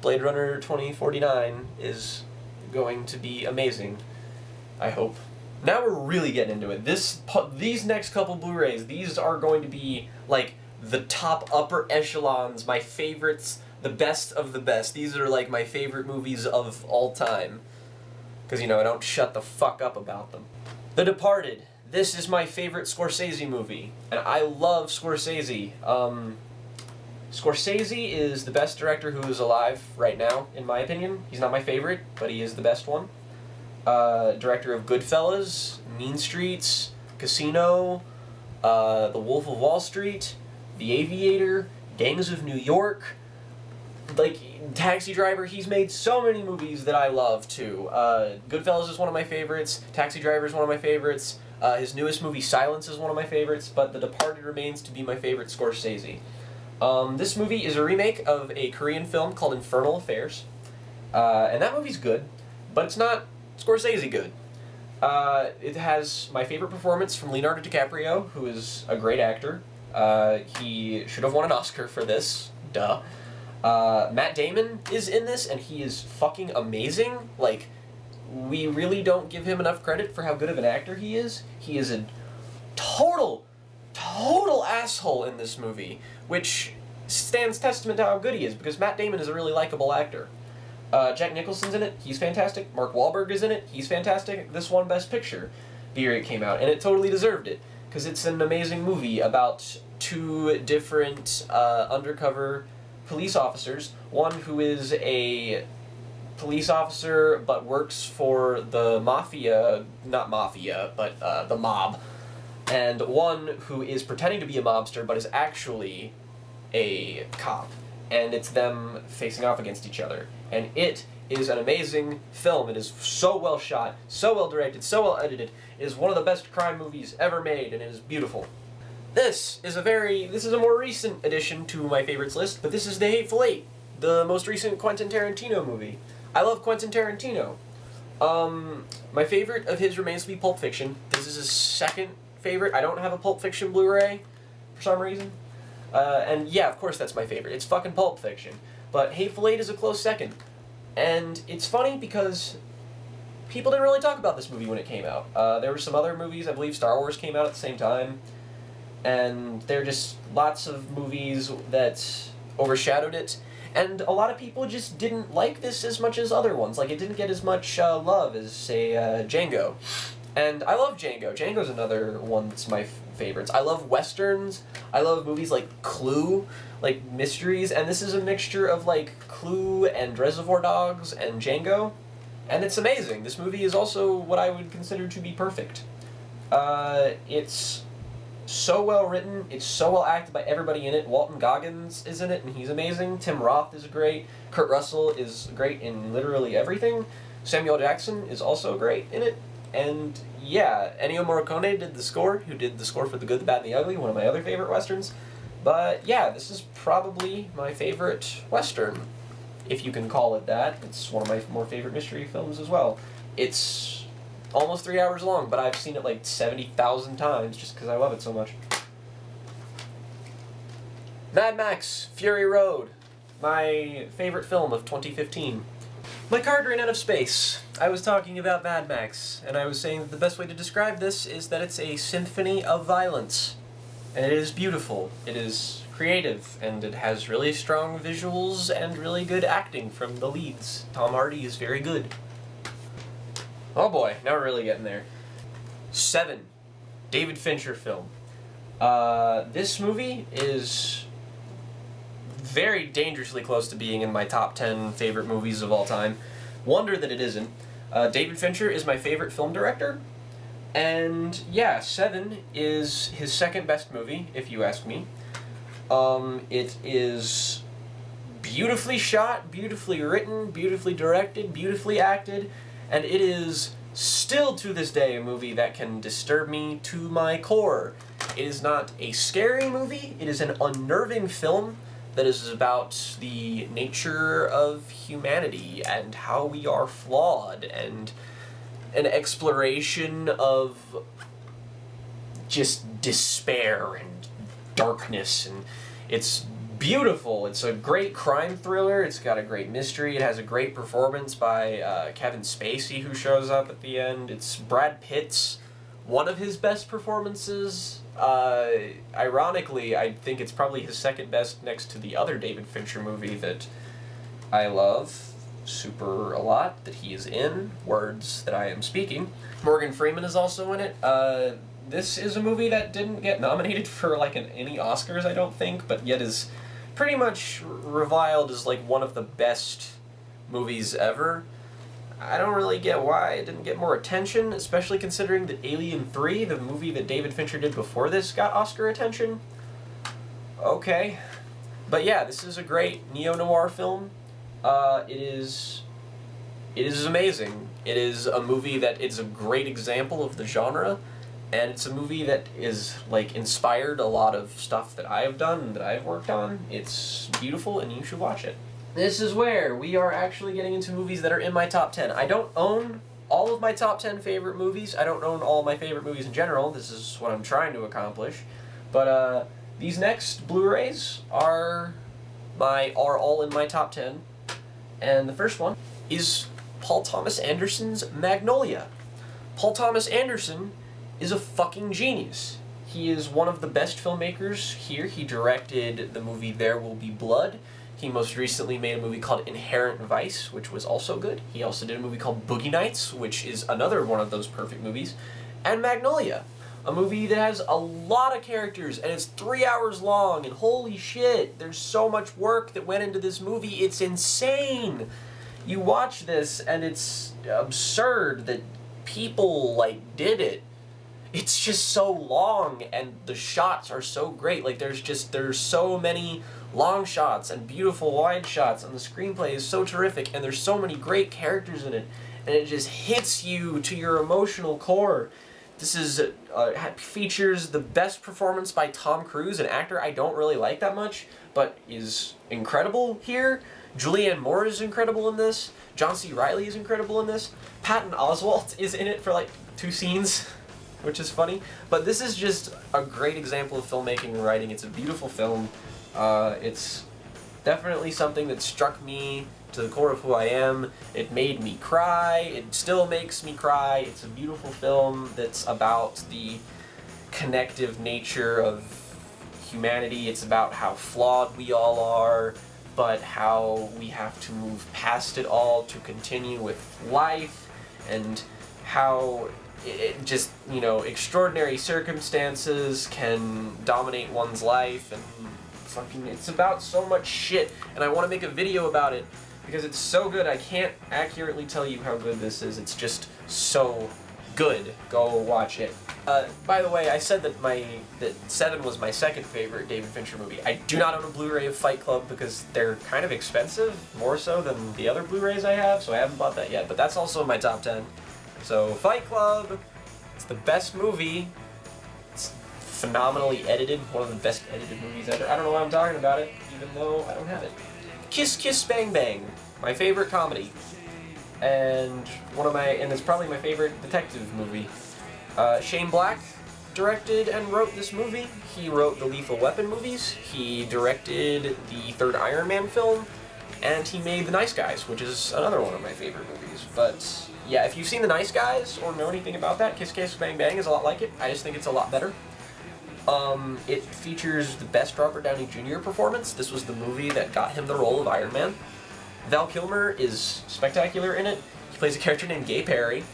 Blade Runner 2049 is going to be amazing, I hope. Now we're really getting into it. These next couple Blu-rays, these are going to be, like, the top upper echelons, my favorites, the best of the best. These are, like, my favorite movies of all time. Because, you know, I don't shut the fuck up about them. The Departed. This is my favorite Scorsese movie, and I love Scorsese. Scorsese is the best director who is alive right now, in my opinion. He's not my favorite, but he is the best one. Director of Goodfellas, Mean Streets, Casino, The Wolf of Wall Street, The Aviator, Gangs of New York, like, Taxi Driver. He's made so many movies that I love, too. Goodfellas is one of my favorites, Taxi Driver is one of my favorites, his newest movie, Silence, is one of my favorites, but The Departed remains to be my favorite Scorsese. This movie is a remake of a Korean film called Infernal Affairs, and that movie's good, but it's not Scorsese good. It has my favorite performance from Leonardo DiCaprio, who is a great actor. He should have won an Oscar for this, duh. Matt Damon is in this, and he is fucking amazing. Like, we really don't give him enough credit for how good of an actor he is. He is a total asshole in this movie, which stands testament to how good he is, because Matt Damon is a really likable actor. Jack Nicholson's in it, he's fantastic. Mark Wahlberg is in it, he's fantastic. This won Best Picture the year it came out, and it totally deserved it, because it's an amazing movie about two different undercover police officers. One who is a police officer but works for the mafia, not mafia, but the mob. And one who is pretending to be a mobster but is actually a cop. And it's them facing off against each other. And it is an amazing film. It is so well shot, so well directed, so well edited. It is one of the best crime movies ever made, and it is beautiful. This is a more recent addition to my favorites list, but this is The Hateful Eight, the most recent Quentin Tarantino movie. I love Quentin Tarantino. My favorite of his remains to be Pulp Fiction. This is his second favorite. I don't have a Pulp Fiction Blu-ray for some reason. And yeah, of course that's my favorite. It's fucking Pulp Fiction. But Hateful Eight is a close second. And it's funny because people didn't really talk about this movie when it came out. There were some other movies, I believe Star Wars came out at the same time. And there are just lots of movies that overshadowed it. And a lot of people just didn't like this as much as other ones. Like, it didn't get as much love as, say, Django. And I love Django. Django's another one that's my favorites. I love westerns. I love movies like Clue, like mysteries, and this is a mixture of like Clue and Reservoir Dogs and Django, and it's amazing. This movie is also what I would consider to be perfect. It's so well written. It's so well acted by everybody in it. Walton Goggins is in it, and he's amazing. Tim Roth is great. Kurt Russell is great in literally everything. Samuel Jackson is also great in it. And yeah, Ennio Morricone did the score, who did the score for The Good, the Bad, and the Ugly, one of my other favorite westerns. But yeah, this is probably my favorite western, if you can call it that. It's one of my more favorite mystery films as well. It's almost 3 hours long, but I've seen it like 70,000 times just because I love it so much. Mad Max: Fury Road, my favorite film of 2015. My card ran out of space. I was talking about Mad Max, and I was saying that the best way to describe this is that it's a symphony of violence. And it is beautiful, it is creative, and it has really strong visuals and really good acting from the leads. Tom Hardy is very good. Oh boy, now we're really getting there. 7. David Fincher film. This movie is very dangerously close to being in my top 10 favorite movies of all time. Wonder that it isn't. David Fincher is my favorite film director. And yeah, 7 is his second best movie, if you ask me. It is beautifully shot, beautifully written, beautifully directed, beautifully acted, and it is still to this day a movie that can disturb me to my core. It is not a scary movie, it is an unnerving film that is about the nature of humanity and how we are flawed, and an exploration of just despair and darkness, and it's beautiful. It's a great crime thriller. It's got a great mystery. It has a great performance by Kevin Spacey, who shows up at the end. It's Brad Pitt's one of his best performances. Ironically, I think it's probably his second best next to the other David Fincher movie that I love super a lot, that he is in, Words That I Am Speaking. Morgan Freeman is also in it. This is a movie that didn't get nominated for like any Oscars, I don't think, but yet is pretty much reviled as like one of the best movies ever. I don't really get why it didn't get more attention, especially considering that Alien 3, the movie that David Fincher did before this, got Oscar attention. Okay. But yeah, this is a great neo-noir film. It is amazing. It is a movie that is a great example of the genre, and it's a movie that is like inspired a lot of stuff that I have done and that I've worked on. It's beautiful, and you should watch it. This is where we are actually getting into movies that are in my top 10. I don't own all of my top 10 favorite movies. I don't own all my favorite movies in general. This is what I'm trying to accomplish. But these next Blu-rays are all in my top 10. And the first one is Paul Thomas Anderson's Magnolia. Paul Thomas Anderson is a fucking genius. He is one of the best filmmakers here. He directed the movie There Will Be Blood. He most recently made a movie called Inherent Vice, which was also good. He also did a movie called Boogie Nights, which is another one of those perfect movies. And Magnolia, a movie that has a lot of characters, and it's 3 hours long, and holy shit, there's so much work that went into this movie, it's insane! You watch this, and it's absurd that people, like, did it. It's just so long, and the shots are so great. Like, there's so many long shots and beautiful wide shots, and the screenplay is so terrific, and there's so many great characters in it, and it just hits you to your emotional core. This is features the best performance by Tom Cruise, an actor I don't really like that much, but is incredible here. Julianne Moore is incredible in this. John C. Reilly is incredible in this. Patton Oswalt is in it for like 2 scenes, which is funny. But this is just a great example of filmmaking and writing. It's a beautiful film. It's definitely something that struck me to the core of who I am. It made me cry. It still makes me cry. It's a beautiful film that's about the connective nature of humanity. It's about how flawed we all are, but how we have to move past it all to continue with life, and how just, you know, extraordinary circumstances can dominate one's life, and fucking, it's about so much shit, and I want to make a video about it because it's so good. I can't accurately tell you how good this is. It's just so good. Go watch it. By the way, I said that that 7 was my second favorite David Fincher movie. I do not own a Blu Ray of Fight Club because they're kind of expensive, more so than the other Blu Rays I have, so I haven't bought that yet, but that's also in my top 10. So, Fight Club, it's the best movie. It's phenomenally edited, one of the best edited movies ever. I don't know why I'm talking about it, even though I don't have it. Kiss Kiss Bang Bang, my favorite comedy. And it's probably my favorite detective movie. Shane Black directed and wrote this movie. He wrote the Lethal Weapon movies. He directed the third Iron Man film, and he made The Nice Guys, which is another one of my favorite movies. But yeah, if you've seen The Nice Guys or know anything about that, Kiss Kiss Bang Bang is a lot like it. I just think it's a lot better. It features the best Robert Downey Jr. performance. This was the movie that got him the role of Iron Man. Val Kilmer is spectacular in it. He plays a character named Gay Perry,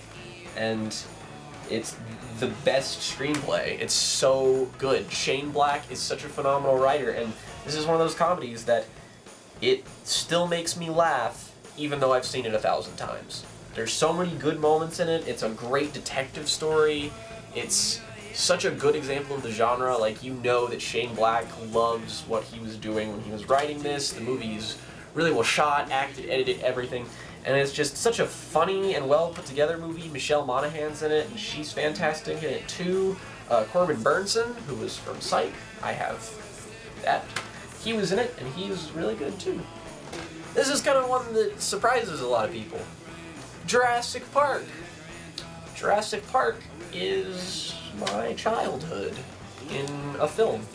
and it's the best screenplay. It's so good. Shane Black is such a phenomenal writer, and this is one of those comedies that it still makes me laugh even though I've seen it 1,000 times. There's so many good moments in it. It's a great detective story. It's such a good example of the genre. Like, you know that Shane Black loves what he was doing when he was writing this. The movie's really well shot, acted, edited, everything. And it's just such a funny and well put together movie. Michelle Monaghan's in it, and she's fantastic in it too. Corbin Burnson, who was from Psych, I have that. He was in it, and he was really good too. This is kind of one that surprises a lot of people. Jurassic Park. Jurassic Park is my childhood in a film.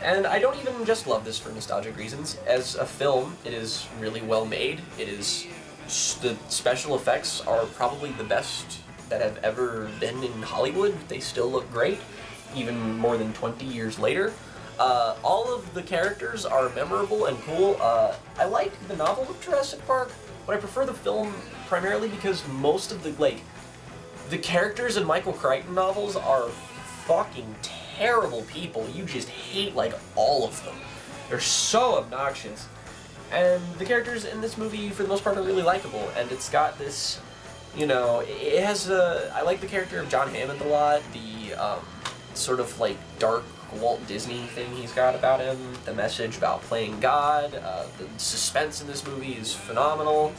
And I don't even just love this for nostalgic reasons. As a film, it is really well made. The special effects are probably the best that have ever been in Hollywood. They still look great, even more than 20 years later. All of the characters are memorable and cool. I like the novel of Jurassic Park, but I prefer the film primarily because most of the characters in Michael Crichton novels are fucking terrible people. You just hate, like, all of them. They're so obnoxious. And the characters in this movie, for the most part, are really likable. And it's got this, you know, it has I like the character of John Hammond a lot. The, sort of, like, dark Walt Disney thing he's got about him. The message about playing God. The suspense in this movie is phenomenal.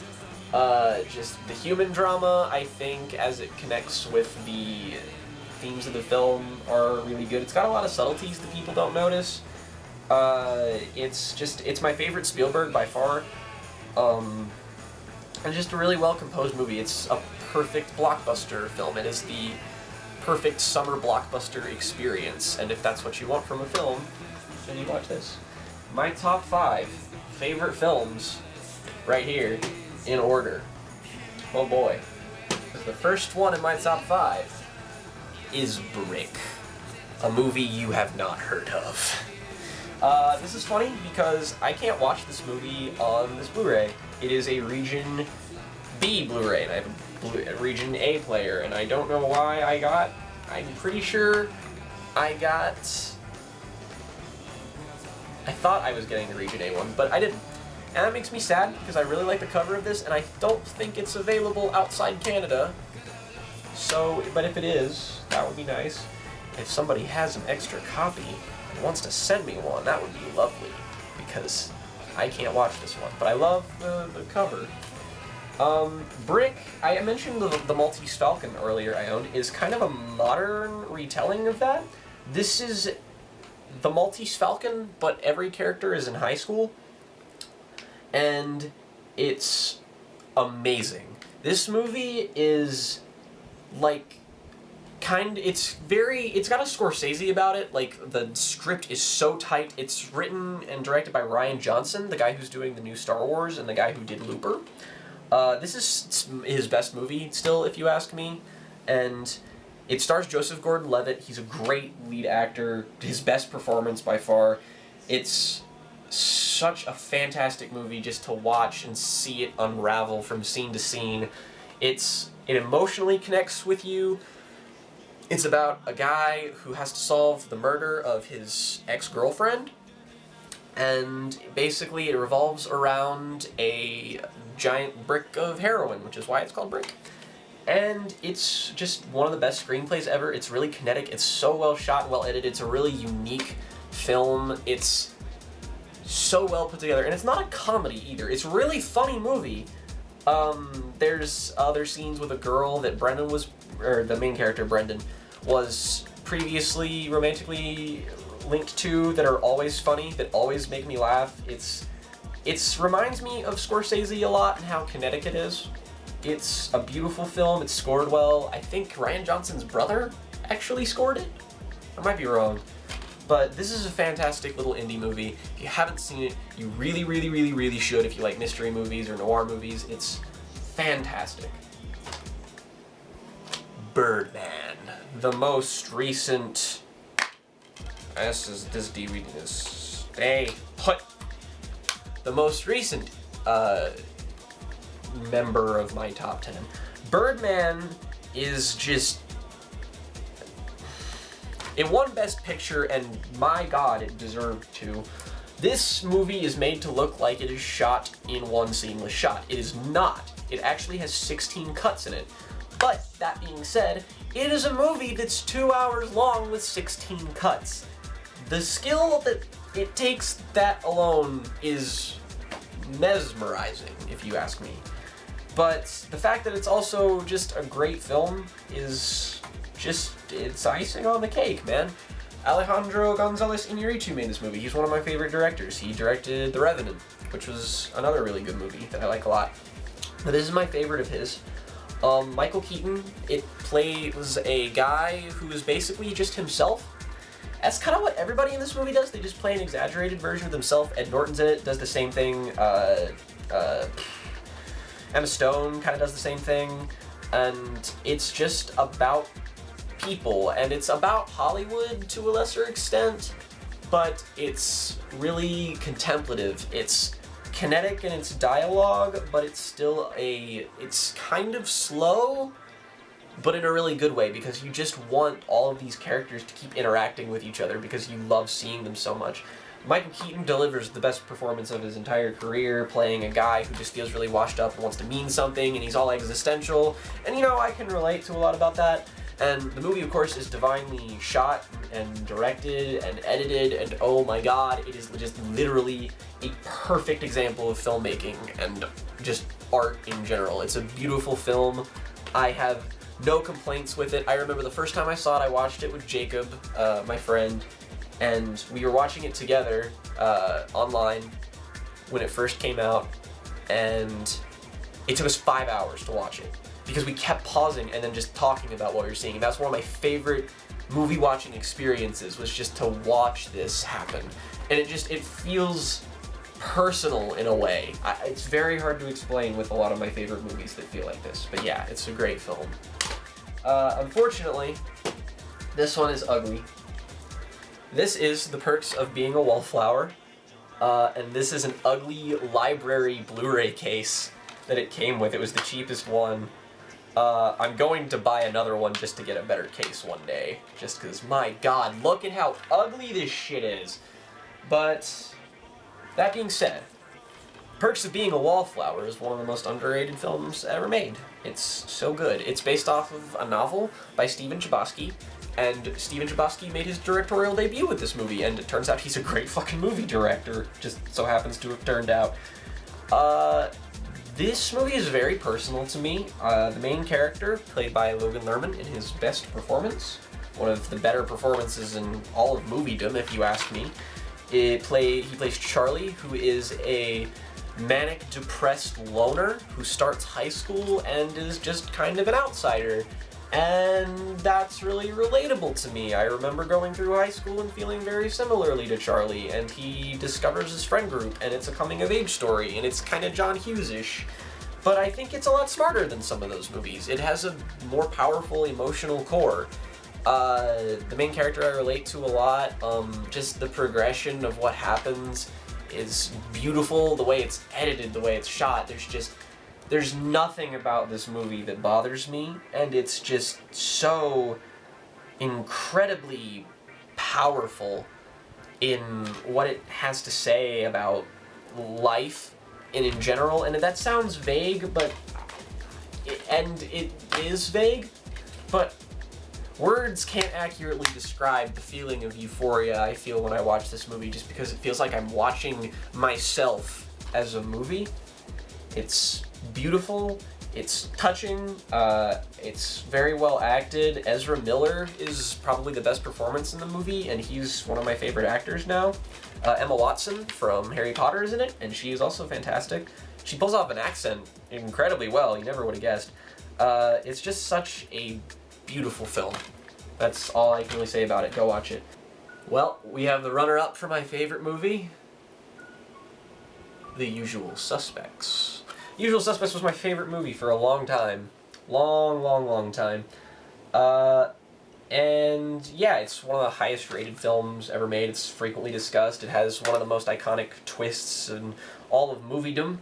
Just the human drama, I think, as it connects with the themes of the film, are really good. It's got a lot of subtleties that people don't notice. It's my favorite Spielberg by far. And just a really well composed movie. It's a perfect blockbuster film. It is the perfect summer blockbuster experience. And if that's what you want from a film, then you watch this. My top 5 favorite films, right here, in order. Oh boy. The first one in my top 5 is Brick, a movie you have not heard of. This is funny because I can't watch this movie on this Blu-ray. It is a Region B Blu-ray, and I have a Region A player, and I don't know why I'm pretty sure I thought I was getting the Region A one, but I didn't. And that makes me sad because I really like the cover of this, and I don't think it's available outside Canada. So, but if it is, that would be nice. If somebody has an extra copy and wants to send me one, that would be lovely, because I can't watch this one. But I love the cover. Brick, I mentioned the Maltese Falcon earlier I owned, is kind of a modern retelling of that. This is the Maltese Falcon, but every character is in high school. And it's amazing. This movie is like it's got a Scorsese about it. Like, the script is so tight. It's written and directed by Rian Johnson, the guy who's doing the new Star Wars and the guy who did Looper. This is his best movie still, if you ask me. And it stars Joseph Gordon-Levitt. He's a great lead actor. His best performance by far. It's such a fantastic movie just to watch and see it unravel from scene to scene. It emotionally connects with you. It's about a guy who has to solve the murder of his ex-girlfriend, and basically it revolves around a giant brick of heroin, which is why it's called Brick. And it's just one of the best screenplays ever. It's really kinetic, it's so well shot, well edited, it's a really unique film, it's so well put together, and it's not a comedy either. It's a really funny movie. There's other scenes with a girl that the main character, Brendan, was previously romantically linked to that are always funny, that always make me laugh. It's reminds me of Scorsese a lot and how kinetic it is. It's a beautiful film, it's scored well. I think Ryan Johnson's brother actually scored it. I might be wrong. But this is a fantastic little indie movie. If you haven't seen it, you really, really, really, really should if you like mystery movies or noir movies. It's fantastic. Birdman, the most recent... This DVD is... Hey, put... The most recent member of my top 10. Birdman is just... It won Best Picture, and my god, it deserved to. This movie is made to look like it is shot in one seamless shot. It is not. It actually has 16 cuts in it. But, that being said, it is a movie that's 2 hours long with 16 cuts. The skill that it takes that alone is mesmerizing, if you ask me. But the fact that it's also just a great film is just, it's icing on the cake, man. Alejandro González Iñárritu made this movie. He's one of my favorite directors. He directed The Revenant, which was another really good movie that I like a lot. But this is my favorite of his. Michael Keaton, it plays a guy who is basically just himself. That's kind of what everybody in this movie does. They just play an exaggerated version of themselves. Ed Norton's in it, does the same thing. Emma Stone kind of does the same thing. And it's just about people, and it's about Hollywood to a lesser extent, but it's really contemplative. It's kinetic in its dialogue, but it's kind of slow, but in a really good way, because you just want all of these characters to keep interacting with each other because you love seeing them so much. Michael Keaton delivers the best performance of his entire career, playing a guy who just feels really washed up and wants to mean something, and he's all existential, and I can relate to a lot about that. And the movie, of course, is divinely shot and directed and edited, and oh my god, it is just literally a perfect example of filmmaking and just art in general. It's a beautiful film. I have no complaints with it. I remember the first time I saw it, I watched it with Jacob, my friend, and we were watching it together online when it first came out, and it took us 5 hours to watch it, because we kept pausing and then just talking about what we were seeing. And that's one of my favorite movie watching experiences, was just to watch this happen. And it feels personal in a way. It's very hard to explain with a lot of my favorite movies that feel like this. But yeah, it's a great film. Unfortunately, this one is ugly. This is The Perks of Being a Wallflower. And this is an ugly library Blu Ray case that it came with. It was the cheapest one. I'm going to buy another one just to get a better case one day. Just because, my god, look at how ugly this shit is. But, that being said, Perks of Being a Wallflower is one of the most underrated films ever made. It's so good. It's based off of a novel by Stephen Chbosky, and Stephen Chbosky made his directorial debut with this movie, and it turns out he's a great fucking movie director. Just so happens to have turned out. This movie is very personal to me. The main character, played by Logan Lerman in his best performance, one of the better performances in all of moviedom, if you ask me. He plays Charlie, who is a manic, depressed loner who starts high school and is just kind of an outsider. And that's really relatable to me. I remember going through high school and feeling very similarly to Charlie, and he discovers his friend group, and it's a coming-of-age story, and it's kind of John Hughes-ish. But I think it's a lot smarter than some of those movies. It has a more powerful emotional core. The main character I relate to a lot. Just the progression of what happens is beautiful. The way it's edited, the way it's shot, there's nothing about this movie that bothers me, and it's just so incredibly powerful in what it has to say about life and in general. And that sounds vague, but it is vague, but words can't accurately describe the feeling of euphoria I feel when I watch this movie, just because it feels like I'm watching myself as a movie. It's beautiful, it's touching, it's very well acted. Ezra Miller is probably the best performance in the movie, and he's one of my favorite actors now. Emma Watson from Harry Potter is in it, and she is also fantastic. She pulls off an accent incredibly well, you never would have guessed. It's just such a beautiful film. That's all I can really say about it. Go watch it. Well, we have the runner-up for my favorite movie, The Usual Suspects. Usual Suspects was my favorite movie for a long time. Long time. And yeah, it's one of the highest rated films ever made. It's frequently discussed. It has one of the most iconic twists in all of moviedom.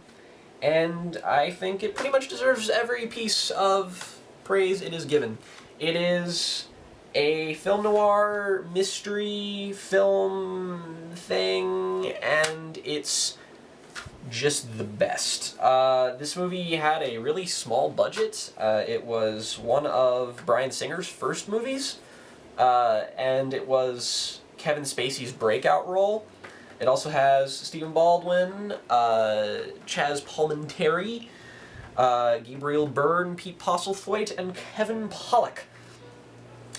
And I think it pretty much deserves every piece of praise it is given. It is a film noir mystery film thing, and it's just the best. This movie had a really small budget. It was one of Bryan Singer's first movies, and it was Kevin Spacey's breakout role. It also has Stephen Baldwin, Chaz Palminteri, Gabriel Byrne, Pete Postlethwaite, and Kevin Pollak.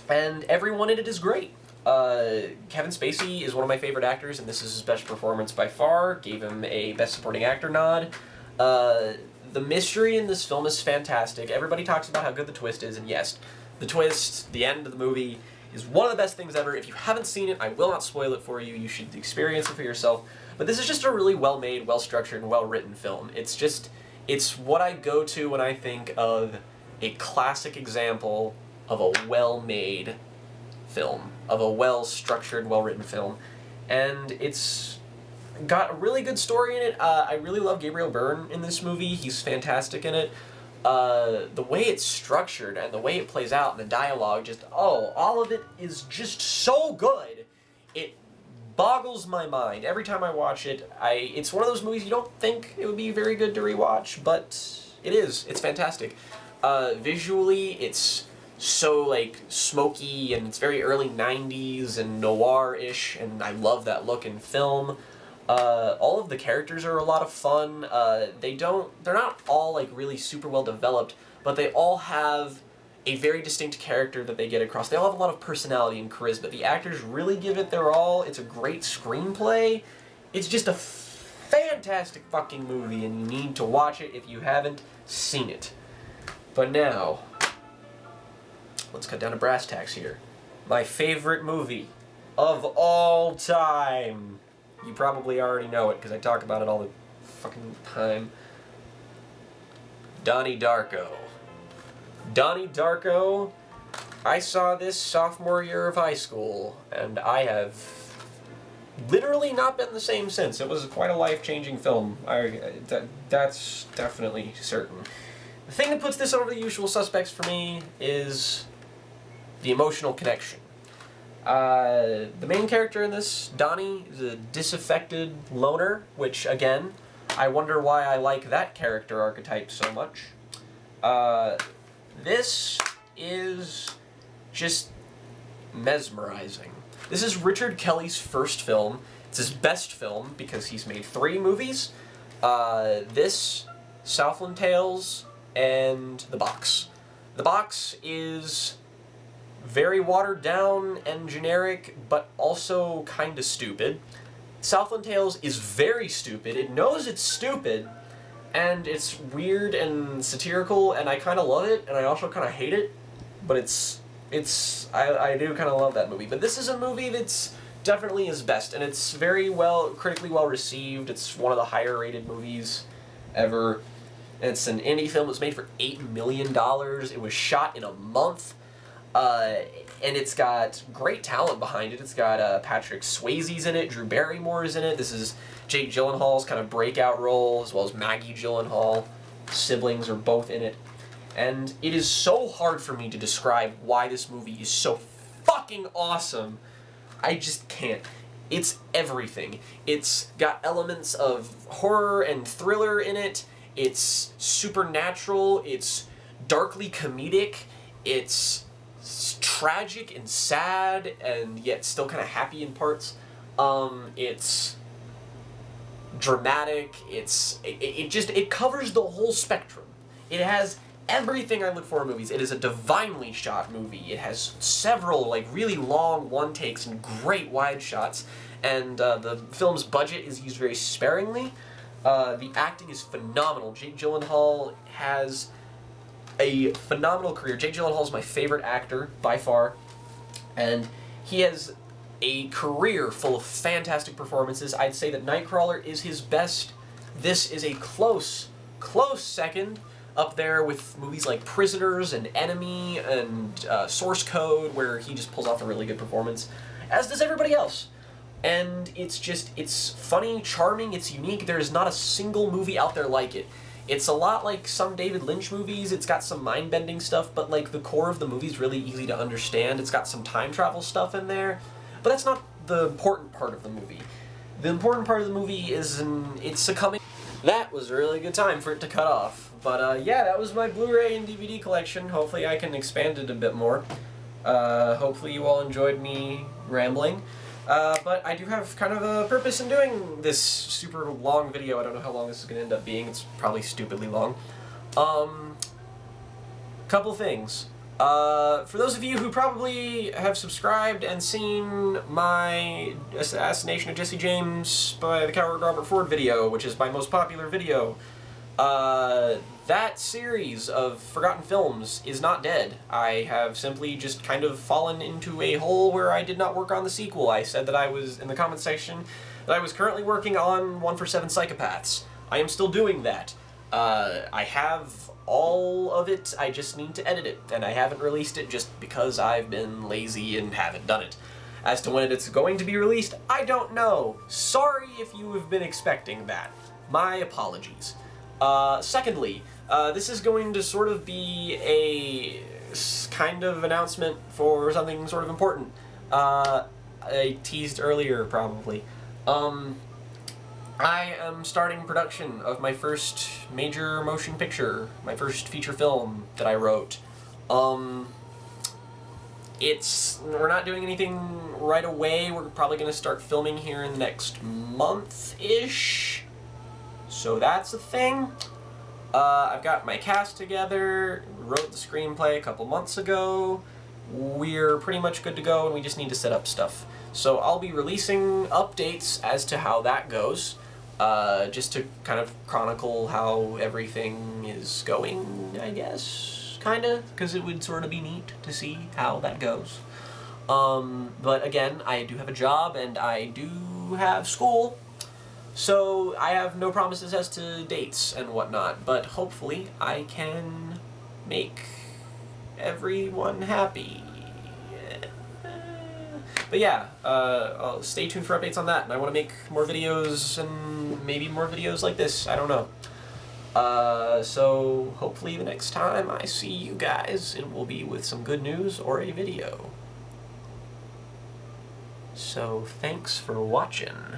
And everyone in it is great. Kevin Spacey is one of my favorite actors, and this is his best performance by far. Gave him a Best Supporting Actor nod. The mystery in this film is fantastic. Everybody talks about how good the twist is, and yes, the twist, the end of the movie, is one of the best things ever. If you haven't seen it, I will not spoil it for you. You should experience it for yourself. But this is just a really well-made, well-structured, and well-written film. It's what I go to when I think of a classic example of a well-made film, of a well-structured, well-written film. And it's got a really good story in it. I really love Gabriel Byrne in this movie. He's fantastic in it. The way it's structured and the way it plays out and the dialogue, all of it is just so good. It boggles my mind every time I watch it. It's one of those movies you don't think it would be very good to rewatch, but it is. It's fantastic. Visually, it's so smoky, and it's very early 90s and noir-ish, and I love that look in film. All of the characters are a lot of fun. They're not all really super well developed, but they all have a very distinct character that they get across. They all have a lot of personality and charisma. The actors really give it their all. It's a great screenplay. It's just a fantastic fucking movie, and you need to watch it if you haven't seen it. But now, let's cut down to brass tacks here. My favorite movie of all time. You probably already know it because I talk about it all the fucking time. Donnie Darko. Donnie Darko, I saw this sophomore year of high school, and I have literally not been the same since. It was quite a life-changing film. That's definitely certain. The thing that puts this over The Usual Suspects for me is the emotional connection. The main character in this, Donnie, is a disaffected loner, which, again, I wonder why I like that character archetype so much. This is just mesmerizing. This is Richard Kelly's first film. It's his best film because he's made 3 movies. This, Southland Tales, and The Box. The Box is very watered down and generic, but also kind of stupid. Southland Tales is very stupid. It knows it's stupid, and it's weird and satirical, and I kind of love it, and I also kind of hate it, but I do kind of love that movie. But this is a movie that's definitely his best, and it's very critically well received. It's one of the higher rated movies ever. It's an indie film. It was made for $8 million. It was shot in a month. And it's got great talent behind it. It's got Patrick Swayze's in it, Drew Barrymore's in it. This is Jake Gyllenhaal's kind of breakout role, as well as Maggie Gyllenhaal. Siblings are both in it. And it is so hard for me to describe why this movie is so fucking awesome. I just can't. It's everything. It's got elements of horror and thriller in it. It's supernatural. It's darkly comedic. It's tragic and sad, and yet still kind of happy in parts. It's dramatic. It covers the whole spectrum. It has everything I look for in movies. It is a divinely shot movie. It has several like really long one takes and great wide shots, and the film's budget is used very sparingly. The acting is phenomenal. Jake Gyllenhaal has a phenomenal career. Jake Gyllenhaal is my favorite actor by far, and he has a career full of fantastic performances. I'd say that Nightcrawler is his best. This is a close second, up there with movies like Prisoners and Enemy and Source Code, where he just pulls off a really good performance, as does everybody else. And it's funny, charming, it's unique. There is not a single movie out there like it. It's a lot like some David Lynch movies. It's got some mind-bending stuff, but like the core of the movie is really easy to understand. It's got some time travel stuff in there, but that's not the important part of the movie. The important part of the movie is it's succumbing. That was a really good time for it to cut off. But yeah, that was my Blu Ray and DVD collection. Hopefully I can expand it a bit more. Hopefully you all enjoyed me rambling. But I do have kind of a purpose in doing this super long video. I don't know how long this is going to end up being. It's probably stupidly long. Couple things. For those of you who probably have subscribed and seen my Assassination of Jesse James by the Coward Robert Ford video, which is my most popular video, that series of forgotten films is not dead. I have simply just kind of fallen into a hole where I did not work on the sequel. I said that I was, in the comment section, that I was currently working on 1 for 7 Psychopaths. I am still doing that. I have all of it, I just need to edit it, and I haven't released it just because I've been lazy and haven't done it. As to when it's going to be released, I don't know. Sorry if you have been expecting that. My apologies. Secondly, this is going to sort of be a kind of announcement for something sort of important. I teased earlier, probably. I am starting production of my first major motion picture, my first feature film that I wrote. We're not doing anything right away. We're probably going to start filming here in the next month-ish. So that's a thing. I've got my cast together, wrote the screenplay a couple months ago. We're pretty much good to go, and we just need to set up stuff. So I'll be releasing updates as to how that goes, just to kind of chronicle how everything is going, I guess, kinda, because it would sort of be neat to see how that goes. But again, I do have a job, and I do have school, so I have no promises as to dates and whatnot, but hopefully I can make everyone happy. But yeah, stay tuned for updates on that, and I want to make more videos, and maybe more videos like this, I don't know. So hopefully the next time I see you guys, it will be with some good news or a video. So thanks for watching.